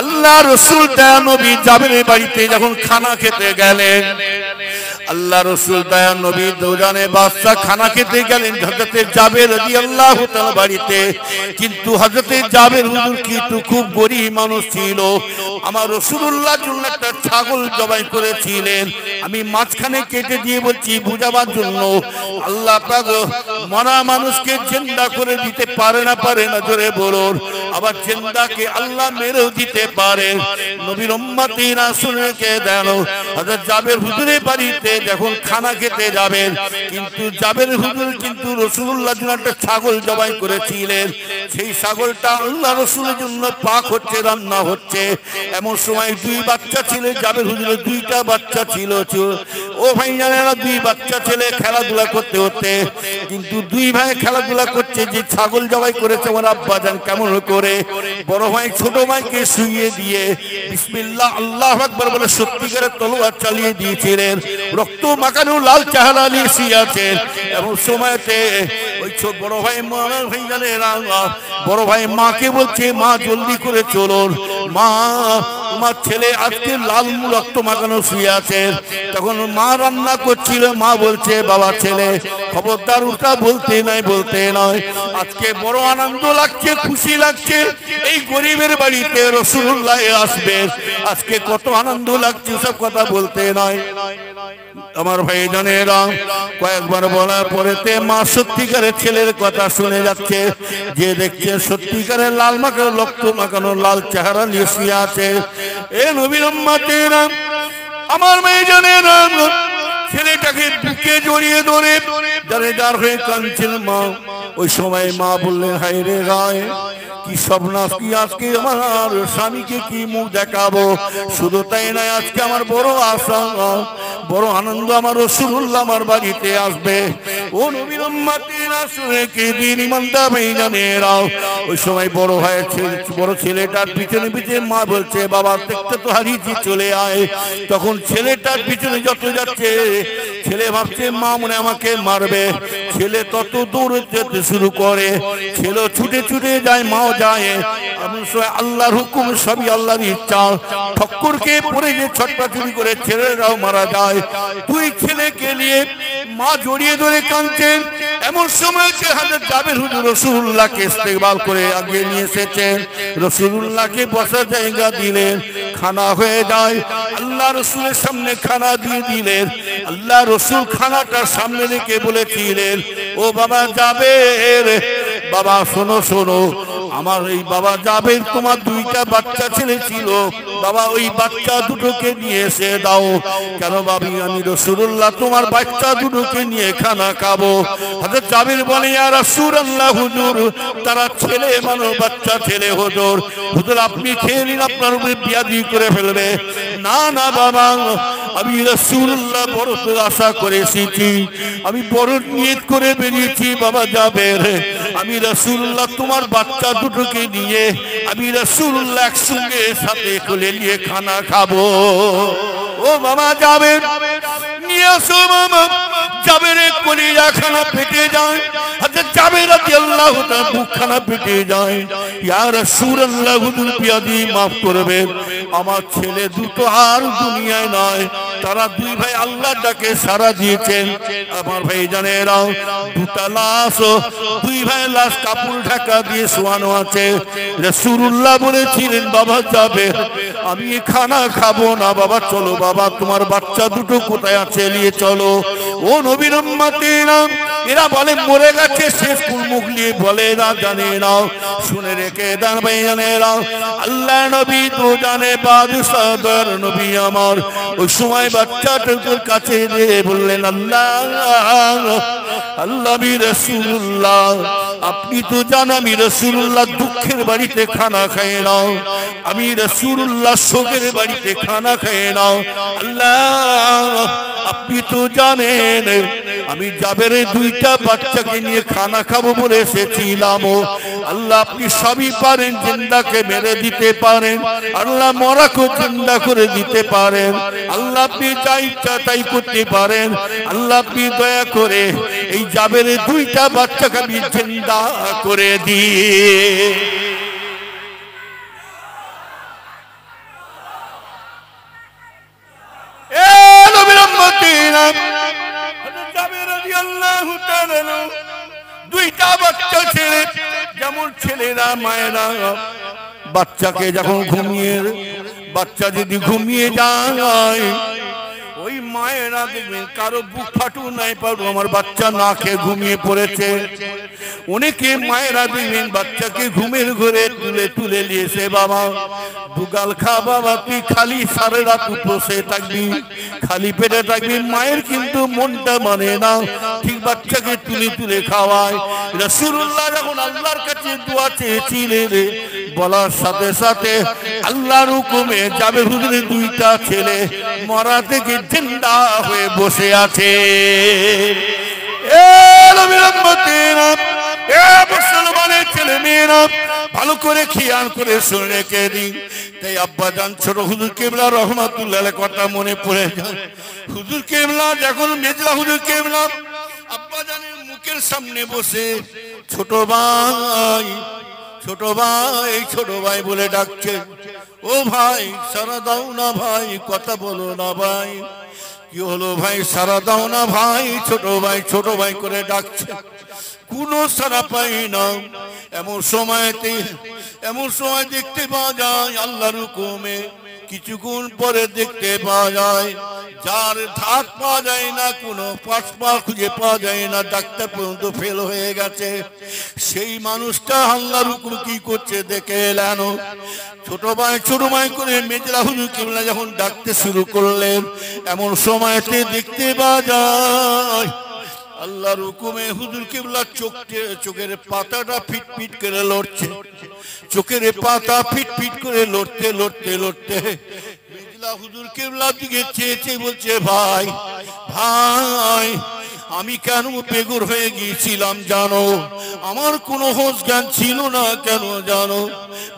আল্লাহ রাসূল দয়া নবী জাবেরের বাড়িতে যখন খানা খেতে গেলেন, আল্লাহ রাসূল দয়া নবী দৌজানে বাদশা খানা খেতে গেলেন হযরতে জাবের রাদিয়াল্লাহু তাআলা বাড়িতে। কিন্তু হযরতে জাবের হুজুর কিন্তু খুব গরীব মানুষ ছিল। আমার রাসূলুল্লাহর জন্য একটা ছাগল জবাই করেছিলেন, আমি মাঝখানে কেটে দিয়ে বলছি বুঝাবার জন্য। আল্লাহ পাক মরা মানুষকে জিন্দা করে দিতে পারে না, পারে না জোরে বলুন। আবার জিন্দাকে আল্লাহ মেরেও দিতে পারে। নবীর উম্মতিরা শুনে কে দেন, হযরত জাবের হুজুরের বাড়িতে যখন খানা খেতে যাবেন, কিন্তু জাবের হুজুর কিন্তু রাসূলুল্লাহর জন্য একটা ছাগল জবাই করেছিলেন। সেই ছাগলটা আল্লাহ রাসূলের জন্য পাক হচ্ছে, রান্না হচ্ছে। এমন সময় দুই বাচ্চা ছিল, জাবের হুজুরের দুইটা বাচ্চা ছিল। ও ভাই জানেরা, দুই বাচ্চা ছেলে খেলাধুলা করতে হতে, কিন্তু দুই ভাই খেলাধুলা করছে, যে ছাগল জবাই করেছে আমার আব্বা জান কেমন করে। বড় ভাই ছোট ভাইকে শুইয়ে দিয়ে বিসমিল্লাহ আল্লাহু আকবার বলে সত্যিকারের তলোয়ার চালিয়ে দিয়েছিলেন। রক্ত মাখানো লাল চেহারা নিয়ে শুয়ে আছেন। এমন সময়তে ওই বড় ভাই ভাই জানেরা, বড় ভাই মাকে বলছে, মা জলদি করে চলুন, মা
তোমার ছেলে আজকে লাল রক্ত মাখানো শুয়ে আছে। তখন মা রান্না করছিল, মা বলছে বাবা ছেলে খবরদার ওটা বলতে নয়, আজকে বড় আনন্দ লাগছে, খুশি লাগছে, এই গরিবের বাড়িতে রাসূলুল্লাহ আসবে, আজকে কত আনন্দ লাগছে, সব কথা বলতে নয়। আমার ভাইজানেরা কয়েকবার বলার পরেতে মা সত্যিকারের ছেলের কথা শুনে যাচ্ছে, যে দেখছে সত্যিকারের লাল মাখানো রক্ত মাখানো লাল চেহারা নিয়ে শুয়ে আছে। এ নবীর উম্মতেরা, আমার ভাইজানেরা, ছেলেটাকে বুকে জড়িয়ে ধরে যার হয়ে কাঁদছেন মা। ওই সময় মা বললেন, হায় রে গায় কি সর্বনাশ, কি আজকে আমার স্বামীকে কি মুখ দেখাবো। শুধু তাই নয়, আজকে আমার বড় আশা, বড় আনন্দ, আমার রাসূলুল্লাহ আমার বাড়িতে আসবে। ও নবীর উম্মতেরা, শুনে কি দিন ইমানদার ভাইজানেরা, ওই সময় বড় হয়েছে, বড় ছেলেটার পিছনে পিছনে মা বলছে বাবা দেখতে তো হারিয়েছি, চলে আয়। তখন ছেলেটার পিছনে যত যাচ্ছে, ছেলে ভাবছে মা মনে আমাকে মারবে। ছেলে তত দৌড়ে যেতে শুরু করে, ছেলে ছুটে ছুটে যায়, মাও যায়। আল্লাহর হুকুম, সবই আল্লাহর ইচ্ছা। ঠক্করকে পড়ে যে ছটপটানি করে ছেলেরাও মারা যায়। দুই ছেলেকে নিয়ে মা জড়িয়ে ধরে কাঁদছেন। এমন সময় হযরত জাবের হুজুর রাসূলুল্লাহকে ইস্তেকবাল করে আগিয়ে নিয়ে এসেছেন। রাসূলুল্লাহকে বসার জায়গা দিলেন, খানা হয়ে যায়। আল্লাহ রাসূলের সামনে খানা দিয়ে দিলেন। আল্লাহ রাসূল খানাটার সামনে রেখে বলেছিলেন, ও বাবা জাবের, বাবা শোনো শোনো, আমার এই বাবা জাবের তোমার দুইটা বাচ্চা ছেলে ছিল, বাবা ওই বাচ্চা দুটোকে নিয়ে এসে দাও। কেন বাবি, আমি রাসূলুল্লাহ তোমার বাচ্চা দুটোকে নিয়ে খানা খাবো। হযরত জাবের বলে, ইয়া রাসূলুল্লাহ হুজুর, তারা ছেলে মানো, বাচ্চা ছেলে হুজুর, হুজুর আপনি খেয়ে নিন, আপনার উপরে বিয়াদি করে ফেলবে। না না বাবা, আমি রাসূলুল্লাহ বড় আশা করে এসেছি, আমি বড় নিয়ত করে বেরিয়েছি বাবা জাবের, আমি রাসূলুল্লাহ তোমার বাচ্চা দুটোকে নিয়ে আমি রাসূলুল্লাহ একসঙ্গে সাথে কোলে নিয়ে খানা খাবো। ও বাবা জাবের, নিয়ে আসো মামা। জাবেরের কলিজা খানা পেটে যায়। হযরত জাবের রাদিয়াল্লাহু তাআলা মুখখানা পেটে যায়। ইয়া রাসূলুল্লাহ, হুজুর বিয়াদি মাফ করবেন, আমার ছেলে দুটো আর দুনিয়ায় নয়, তারা দুই ভাই আল্লাহর ডাকে সাড়া দিয়েছেন। আমার ভাইজানেরা, দুটা লাশ, দুই ভাই লাশ কাপড় ঢাকা দিয়ে শোয়ানো আছে। রাসূলুল্লাহ বলেছিলেন, বাবা জাবের, আমি খানা খাবো না, বাবা চলো, বাবা তোমার বাচ্চা দুটো কোথায় আছে নিয়ে চলো। ও নবীর উম্মতেরা, এরা বলে মরে গেছে, শেষ মুখ নিয়ে বলে না, জানে না। শুনে রেখে দান ভাইজানেরা, আল্লাহ নবী তো জানে, বাদশাহর নবী আমার ওই সময় বাচ্চাটার কাছে দিয়ে বললেন, আল্লাহ রাসূলুল্লাহ, আপনি তো জানেন আমি রাসূলুল্লাহ দুঃখের বাড়িতে খানা খাই না, আমি রাসূলুল্লাহ শোকের বাড়িতে খানা খাই না। আল্লাহ আপনি তো জানেন আমি জাবেরের দুইটা বাচ্চাকে নিয়ে খানা খাবো বলে এসেছিলাম। আল্লাহ আপনি সবই পারেন, জিন্দাকে মেরে দিতে পারেন, আল্লাহ মরাকে জিন্দা করে দিতে পারেন, আল্লাহ আপনি যা ইচ্ছা তাই করতে পারেন। আল্লাহ আপনি দয়া করে এই জাবেরের দুইটা বাচ্চাকে আমি জিন্দা করে দিয়ে। দুইটা বাচ্চা ছেলে, যেমন ছেলেরা মায়েরা বাচ্চাকে যখন বাচ্চা যদি ঘুমিয়ে যায়, ওই মায়েরা দেখবেন কারো বুক ফাটু নাই পারু, আমার বাচ্চা না খেয়ে ঘুমিয়ে পড়েছে। অনেকে মায়েরা দেখবেন বাচ্চাকে ঘুমের ঘরে তুলে তুলে নিয়েছে, বাবা দুগাল খা বাবা, তুই খালি সারা রাত বসে থাকবি, খালি পেটে থাকবি। মায়ের কিন্তু মনটা মানে না, ঠিক বাচ্চাকে তুলে তুলে খাওয়ায়। রাসূলুল্লাহ যখন আল্লাহর কাছে দোয়া চেয়েছিলেন, বলার সাথে সাথে আল্লাহর হুকুমে জাবের হুজুরের দুইটা ছেলে মরা থেকে জিন্দা হয়ে বসে আছে। মুসলমানের ছেলে মেয়েরা ভালো করে খেয়াল করে শুনে রেখে দিন। তাই আব্বাজান ছোট হুজুর কেবলা রহমাতুল্লাহ কথা মনে পড়ে যায়। হুজুর কেবলা যখন মেজলা হুজুর কেবলা আব্বাজানের মুখের সামনে বসে ছোট ভাই ছোট ভাই ছোট ভাই বলে ডাকছে, ও ভাই সারা দাও না ভাই, কথা বলো না ভাই। কি হলো ভাই, সারা দাও না ভাই, ছোট ভাই করে ডাকছে, কোনো সারা পাই না। এমন সময় দেখতে পাওয়া যায় আল্লাহর হুকুমে, কিছুক্ষণ পরে দেখতে পাওয়া যায় যার হাত পাওয়া যায় না, কোনো পা খুঁজে পাওয়া যায় না, ডাক্তার পর্যন্ত ফেল হয়ে গেছে, সেই মানুষটা আল্লাহর হুকুম কি করছে দেখে এলেন। ছোট ভাই করে মেজলা হুজুর কিবলা যখন ডাকতে শুরু করলেন, এমন সময়তে দেখতে পাওয়া যায় আল্লাহর হুকুমে হুজুর কিবলা চোখের পাতাটা ফিটফিট করে লড়ছে, চোখের পাতা ফিটফিট করে লড়তে মেজলা হুজুর কিবলার দিকে চেয়ে বলছে, ভাই আমি কেন বেগুর হয়ে গিয়েছিলাম জানো, আমার কোনো হোশ জ্ঞান ছিল না কেন জানো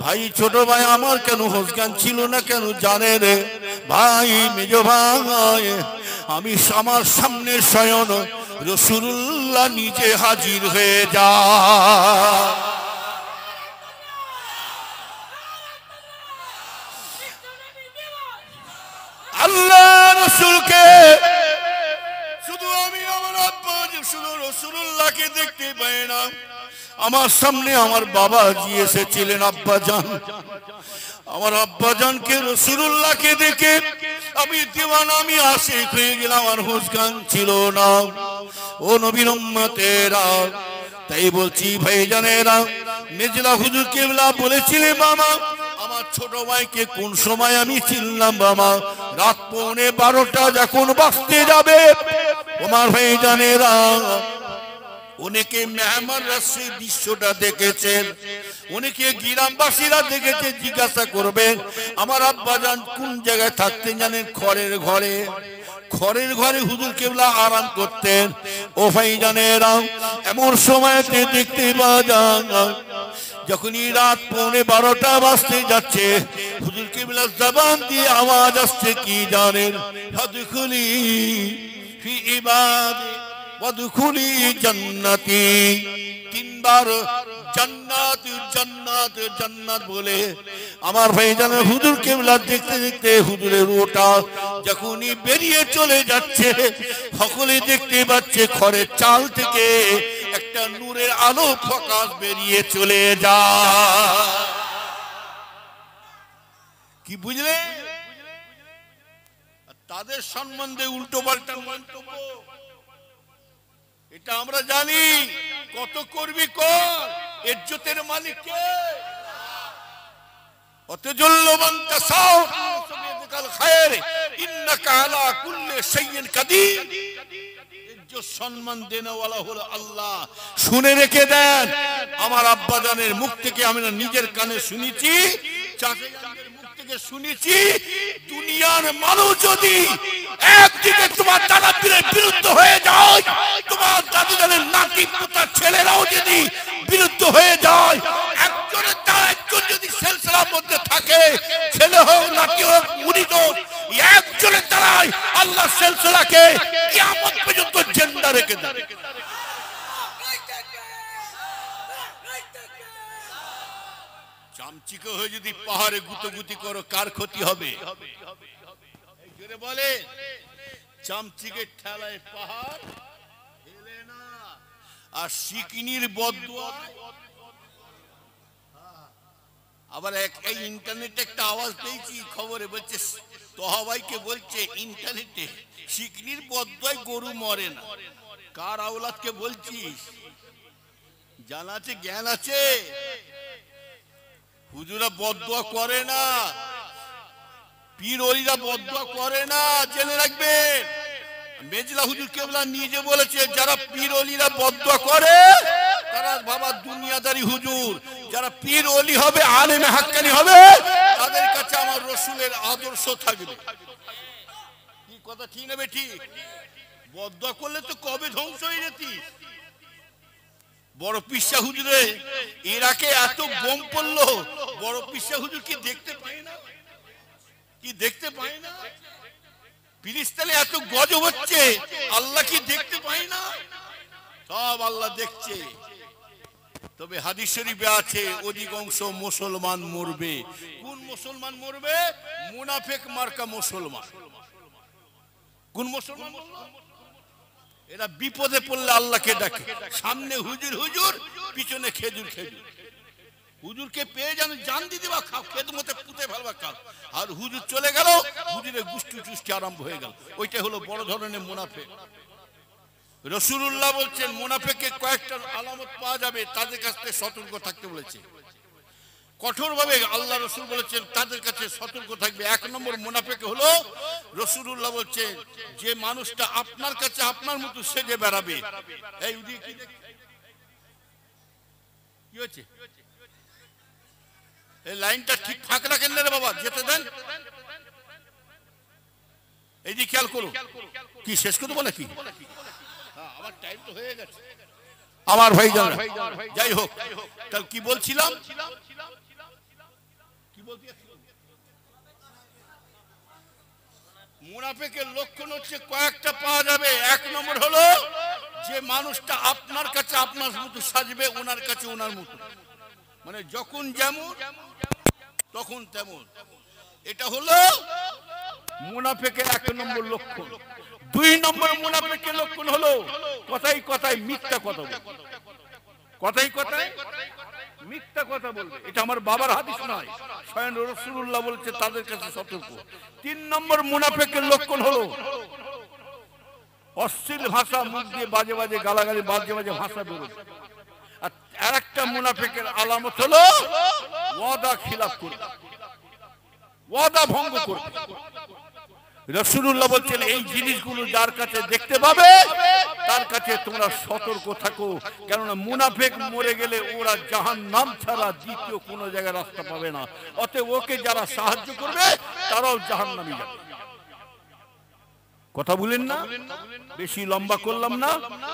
ভাই, ছোট ভাই আমার কেন হোশ জ্ঞান ছিল না কেন জানে রে ভাই, মেজ ভাই আমি আমার সামনে স্বয়ং রাসূলুল্লাহ নিজে হাজির হয়ে যা। আল্লাহ রাসূলকে শুধু আমি আমার আব্বা শুধু রাসূলুল্লাহকে দেখতে পাই না, আমার সামনে আমার বাবা জি এসেছিলেন, আব্বাজান, আমার আব্বাজানকে রাসূলুল্লাহকে দেখে আমি দিওয়ানা, আমি আশিক হয়ে গেলাম, আমার হোশ জ্ঞান ছিল না। ও নবীর উম্মতেরা, তাই বলছি ভাইজানেরা, মেজলা হুজুর কিবলা বলেছিলেন, বাবা আমার ছোট ভাইকে কোন সময় আমি চিনলাম বাবা, রাত 12:15 যখন বাজতে যাবে, আমার ভাইজানেরা অনেকে মেহমানরা সেই দৃশ্যটা দেখেছেন, অনেকে গ্রামবাসীরা দেখেছে, জিজ্ঞাসা করবেন আমার আব্বাজান কোন জায়গায় থাকতেন জানেন, খড়ের ঘরে হুজুর কিবলা আরাম করতেন। ও ভাইজানেরা এমন সময়তে দেখতে পাওয়া যায় যখনই রাত 12:15 বাজতে যাচ্ছে, হুজুর কিবলা জবান দিয়ে আওয়াজ আসছে কি জানেন, ফাদখুলি ফি ইবাদি ওয়াদখুলি জান্নাতি, তিনবার জান্নাত জান্নাত জান্নাত বলে আমার ভাইজানের হুজুর কিবলা দেখতে দেখতে হুজুরের ওটা যখনই বেরিয়ে চলে যাচ্ছে, সকলে দেখতে পাচ্ছে খড়ের চাল থেকে একটা নূরের আলো প্রকাশ বেরিয়ে চলে যায়। কি বুঝলে? তাদের সম্বন্ধে উল্টো পাল্টা মন্তব্য, এটা আমরা জানি, কত করবি কর, ইজ্জতের মালিক কে? অতজল্লমান তাসাউ সাবিকাল খায়র ইন্নাকা আলা কুল্লি শাইইন কাদির, ইজ্জত সম্মান দেনেওয়ালা হলো আল্লাহ। শুনে রেখে দেন, আমার আব্বাজানের মুখ থেকে আমি নিজের কানে শুনেছি, চাচাদের মুখ থেকে শুনেছি, দুনিয়ার মানুষ যদি একদিকে তোমার দাদা পীরের বিরুদ্ধ হয়ে যায়, তোমার দাদুদের নাতি পুতার ছেলেরাও যদি বিরুদ্ধ হয়ে যায়, একজনের দ্বারা একজন যদি সিলসিলার মধ্যে থাকে, ছেলে হোক নাতি হোক মুরিদ হোক, একজনের দ্বারাই আল্লাহ সিলসিলাকে কিয়ামত পর্যন্ত জিন্দা রেখে দেয়। চামচিকে হয়ে যদি পাহাড়ে গুতগুতি করো, কার ক্ষতি হবে? বলে চামচিকে ঠেলায় পাহাড় হেলে না, আর সিকিনির বদদুয়া। আবার এই ইন্টারনেটে একটা আওয়াজ পেয়েছি খবরে, বলছে তহাবাইকে বলছে ইন্টারনেটে, সিকিনির বদদুয়ায় গরু মরে না। কার আওলাদকে বলছিস? জানা আছে, জ্ঞান আছে? হুজুরা বদদুয়া করে না, পীর ওলিরা বদদুয়া করে না, জেনে রাখবেন। মেজলা হুজুর কিবলা নিজে বলেছে, যারা পীর ওলিরা বদদুয়া করে তারা বাবা দুনিয়াদারি হুজুর, যারা পীর ওলি হবে, আলেমে হাক্কানি হবে, তাদের কাছে আমার রাসূলের আদর্শ থাকবে। কি কথা ঠিক না বেটি? বদদুয়া করলে তো কবে ধ্বংস হয়ে যেতিস। বড় পিসা হুজুরে ইরাকে এত বোম পড়লো, বড় পিসা হুজুর কি দেখতে পায় না? কি দেখতে পায় না? ফিলিস্তিনে এত গজব হচ্ছে, আল্লাহ কি দেখতে পায় না? সব আল্লাহ দেখছে।
তবে হাদিস শরীফে আছে অধিকাংশ মুসলমান মরবে। কোন মুসলমান মরবে? মুনাফিক মার্কা মুসলমান। কোন মুসলমান? এরা বিপদে পড়লে আল্লাহকে ডাকে, সামনে হুজুর হুজুর, পিছনে খেজুর খেজুর। হুজুরকে পেয়ে জান দিদি বা খাও, খেদমতে পুঁতে ফেলবা খাও। আর হুজুর চলে গেল, হুজুরের গুষ্টি টুষ্টি আরম্ভ হয়ে গেল। ওইটা হলো বড় ধরনের মুনাফিক। রাসূলুল্লাহ বলছেন মুনাফিকের কয়েকটা আলামত পাওয়া যাবে, তাদের কাছ থেকে সতর্ক থাকতে বলেছে কঠোরভাবে। আল্লাহ রাসূল বলেছেন তাদের কাছে সতর্ক থাকবে। এক নম্বর মুনাফিক হলো, রাসূলুল্লাহ বলছেন যে মানুষটা আপনার কাছে আপনার মতো সেজে বেড়াবে। এই কি হচ্ছে? এই লাইনটা ঠিক ফাঁক রাখেন না রে বাবা, যেতে দেন। এই যে খেয়াল করো, কি শেষ করে দেবো নাকি? আমার টাইম তো হয়ে গেছে আমার ভাই জান। যাই হোক, তাহলে কি বলছিলাম? কি বলতে? মুনাফিকের লক্ষণ হচ্ছে কয়েকটা পাওয়া যাবে। এক নম্বর হলো যে মানুষটা আপনার কাছে আপনার মতো সাজবে, ওনার কাছে ওনার মতো, মানে যখন যেমন তখন তেমন। এটা হলো মুনাফিকের এক নম্বর লক্ষণ। দুই নম্বর মুনাফিকের লক্ষণ হলো কথাই কথায় মিথ্যা কথা বলবে। কথাই কথায় মিথ্যা কথা বলবে। এটা আমার বাবার হাদিস নয়, স্বয়ং রাসূলুল্লাহ বলেছে তাদের কাছে সতর্ক। তিন নম্বর মুনাফিকের লক্ষণ হলো অশ্লীল ভাষা, মুখ দিয়ে বাজে বাজে গালাগালি, বাজে বাজে ভাষা বেরোবে। আর আরেকটা মুনাফিকের আলামত হলো ওয়াদা খিলাফ করবে, ওয়াদা ভঙ্গ করবে। রাসূলুল্লাহ বলছেন এই জিনিসগুলো যার কাছে দেখতে পাবে তার কাছে তোমরা সতর্ক থাকো, কেননা মুনাফিক মরে গেলে ওরা জাহান্নাম ছাড়া দ্বিতীয় কোনো জায়গায় রাস্তা পাবে না। অতএব ওকে যারা সাহায্য করবে তারাও জাহান্নামে যাবে। কথা বলেন না? বেশি লম্বা করলাম না,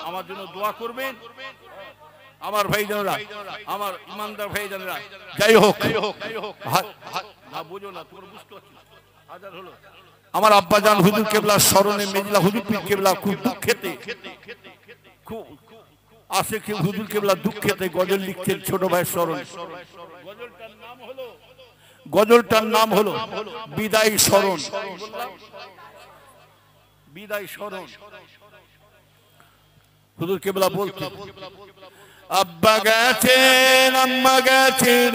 আমার জন্য দোয়া করবেন আমার ভাইজানরা, আমার ইমানদার ভাইজানরা। যাই হোক, না বুঝো না, তোমার বুঝতে পারছি হাজার হলো। আমার আব্বাজান হুজুর কেবলা স্মরণে মেজলা হুজুর পীর কেবলা খুব দুঃখেতে, খুব আশেক হুজুর কেবলা দুঃখেতে গজল লিখছেন ছোট ভাইয়ের স্মরণে। গজলটার নাম হলো বিদায় স্মরণ। বিদায় স্মরণ। হুজুর কেবলা বলতে, আব্বা গেছেন, আম্মা গেছেন,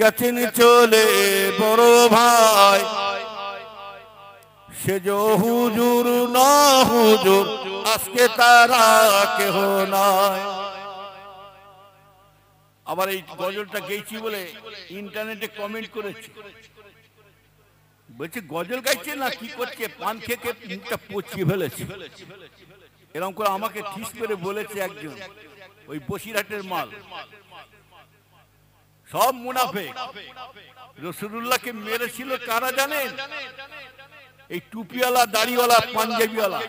গেছেন চলে বড় ভাই, সে যে হুজুর না হুজুর আজকে তারা কেহ নাই। আবার এই গজলটা গেয়েছি বলে ইন্টারনেটে কমেন্ট করেছে, বলছে গজল গাইছে না কি করছে, পান খেয়ে মুখটা পচিয়ে ফেলেছে। এরকম করে আমাকে ঠিক করে বলেছে একজন, ওই বসিরহাটের মাল। সব মুনাফিক। রাসূলুল্লাহকে মেরেছিল কারা জানেন? এই টুপিওয়ালা, দাড়িওয়ালা, পাঞ্জাবিওয়ালা।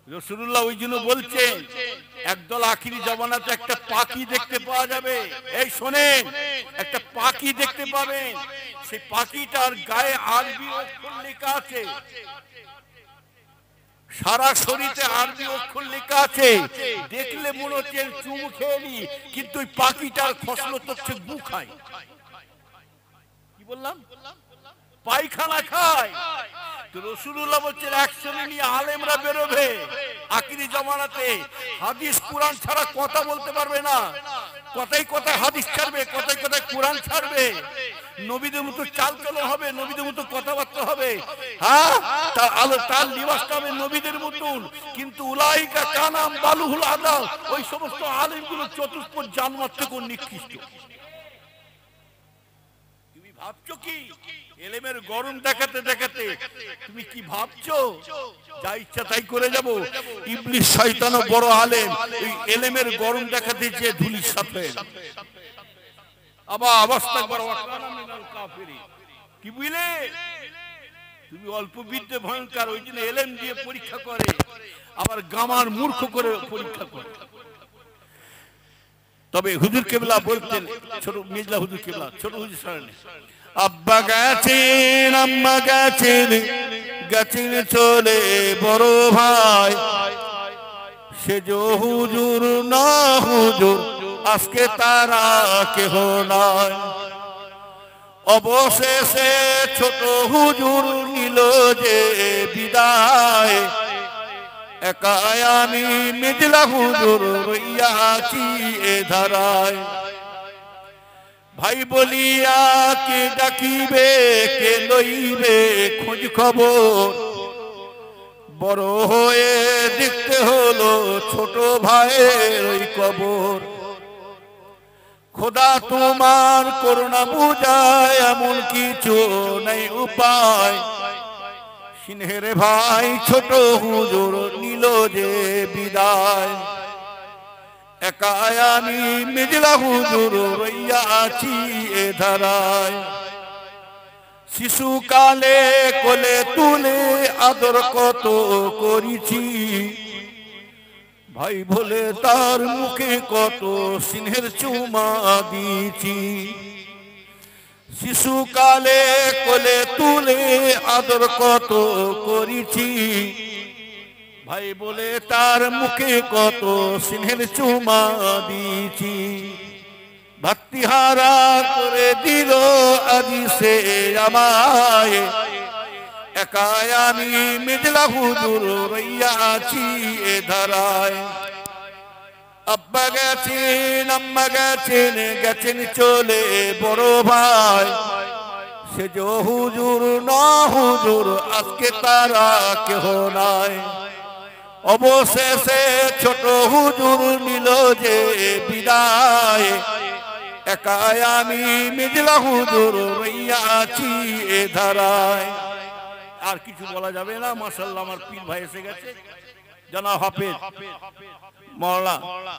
রাসূলুল্লাহ ওই জন্য বলছেন একদল আখিরি জামানাতে একটা পাখি দেখতে পাওয়া যাবে। এই শোনেন, একটা পাখি দেখতে পাবেন, সেই পাখিটার গায়ে আরবি অক্ষর লেখা আছে, সারা শরীরে আরবি অক্ষর লেখা আছে। দেখলে মনে হচ্ছে চুমু খেয়ে, কিন্তু ওই পাখিটার খসলত হচ্ছে গু খায়। কি বললাম? পায়খানা খায়। তো রাসূলুল্লাহ বলছেন একসঙ্গে নিয়ে আলেমরা বেরোবে আখিরি জামানাতে, হাদিস কোরআন ছাড়া কথা বলতে পারবে না, কথাই কথায় হাদিস ছাড়বে, কথাই কথায় কোরআন ছাড়বে, নবীদের মতো চাল চলন হবে, নবীদের মতো কথাবার্তা হবে। হ্যাঁ, তার লিবাসটা হবে নবীদের মতন, কিন্তু উলাইকা কানাম বালুহুল আদাল, ওই সমস্ত আলেমগুলো চতুষ্পদ জানোয়ার থেকে নিকৃষ্ট। তুমি ভাবছো কি এলেমের গরম দেখাতে দেখাতে তুমি কি ভাবছো যা ইচ্ছা তাই করে যাব? ইবলিস শয়তানও বড় আলেম, এই এলেমের গরম দেখাতে যে ধুলির সাথে আবার অবস্থা বড় কি বুঝলে? তুমি অল্প বিদ্যে ভয়ঙ্কর, ওই জন্য এলেম দিয়ে পরীক্ষা করে, আবার গামার মূর্খ করে পরীক্ষা করে। তবে হুজুর কেবলা বলতেন, ছোট মেজলা হুজুর কেবলা, ছোট হুজুর সামনে, আব্বা গেছেন, আম্মা গেছেন, গেছেন চলে বড় ভাই,
সে যে হুজুর না হুজুর আজকে তারা কেহ নয়। অবশেষে ছোট হুজুর নিল যে বিদায়, একাই আমি মিথিলা হুজুর রইয়াছি এ ধারায়। ভাই বলিয়া কে ডাকিবে, কে লইবে খোঁজ খবর, বড় হয়ে দেখতে হলো ছোট ভাইয়ের ওই কবর। খোদা তোমার করুণা বুঝায়, এমন কিছু নেই উপায়, সিনহের ভাই ছোট হুজুর নিল যে বিদায়। একাই আমি মিথিলা হুজুর রইয়াছি এ ধারায়। শিশুকালে কোলে তুলে আদর কত করেছি, ভাই বলে তার মুখে কত স্নেহের চুমা দিয়েছি। শিশুকালে কোলে তুলে আদর কত করেছি, ভাই বলে তার মুখে কত স্নেহের চুমা দিয়েছি। ভক্তিহারা করে দিল আজি সে আমায়, একাই আমি মিথিলা হুজুর রইয়াছি এ ধারায়। আব্বা গেছেন আম্মা গেছেন, গেছেন চলে বড় ভাই, সে যে হুজুর না হুজুর আজকে তারা কেহ নাই। অবশেষে ছোট হুজুর নিল যে বিদায়, একাই আমি মিথিলা হুজুর রইয়াছি এ ধারায়। আর কিছু বলা যাবে না। মাশাআল্লাহ আমার পীর ভাই এসে গেছে, জানা হাফেজ মাওলানা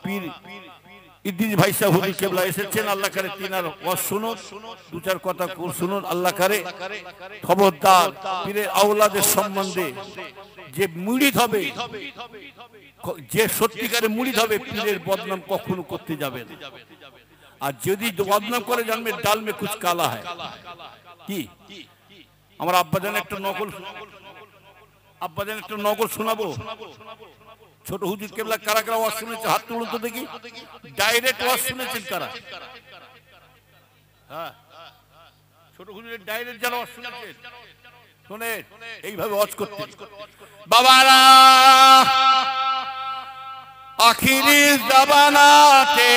পীর ইদ্রিস ভাই সাহেব হুজুর কেবলা এসেছেন। আল্লাহ করে তিনার ওয়াজ শুনুন, দু চার কথা শুনুন। আল্লাহ করে খবরদার পীরের আওলাদের সম্বন্ধে যে মুরিদ হবে, যে সত্যিকারে মুরিদ হবে, পীরের বদনাম কখনো করতে যাবে না। আর যদি বদনাম করে জানবে ডাল মে কুছ কালা হয়। কি আমার আব্বাজান একটা নকল, আব্বাজান একটা নকল শোনাবো। ছোট হুজুর কেবলা কারা কারা ওয়াজ শুনেছে হাত তুলুন তো দেখি। ডাইরেক্ট ওয়াজ শুনেছেন কারা? হ্যাঁ, ছোট হুজুরের ডাইরেক্ট যারা ওয়াজ শুনেছেন শুনে এইভাবে ওয়াজ করতে। বাবারা আখিরি জামানাতে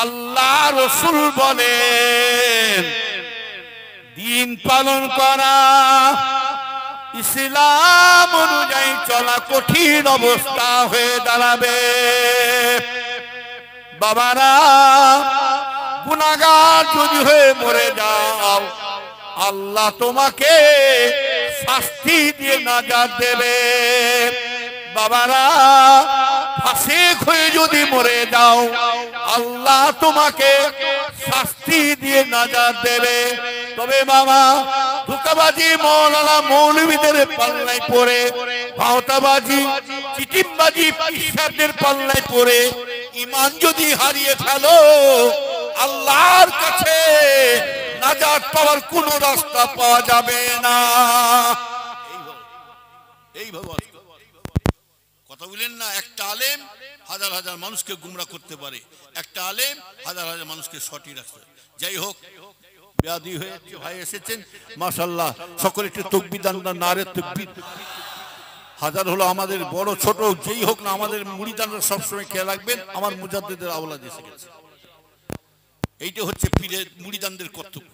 আল্লাহ রসুল বলেন, দিন পালন করা ইসলাম অনুযায়ী চলা কঠিন অবস্থা হয়ে দাঁড়াবে। বাবারা গুনাহগার যদি হয়ে মরে যাও, আল্লাহ তোমাকে শাস্তি দিয়ে নাজাত দেবে। বাবারা ফাসিক হয়ে যদি মরে যাও, আল্লাহ তোমাকে শাস্তি দিয়ে নাজাত দেবে। তবে বাবা ধোঁকাবাজি মৌলানা মৌলবীদের পাল্লায় পড়ে, ভাওতাবাজি চিটিমবাজি পিসাবদের পাল্লায় পড়ে ঈমান যদি হারিয়ে ফেলো, আল্লাহর কাছে নাজাত পাওয়ার কোন রাস্তা পাওয়া যাবে না। এইভাবে কথা বলেন না। একটা আলেম হাজার হাজার মানুষকে গুমরা করতে পারে, একটা আলেম হাজার হাজার মানুষকে সঠিক রাখতে। যাই হোক, বেয়াদি হয়ে ভাই এসেছেন, মাশাআল্লাহ সকলে একটু তাকবীর দান, নারে তাকবীর। হাজার হলো আমাদের বড় ছোট যেই হোক না, আমাদের মুরিদানরা সবসময় খেয়াল রাখবেন, আমার মুজাদ্দিদের আওলাদ এসে গেছে। এইটা হচ্ছে পীরের মুরিদানদের কর্তব্য।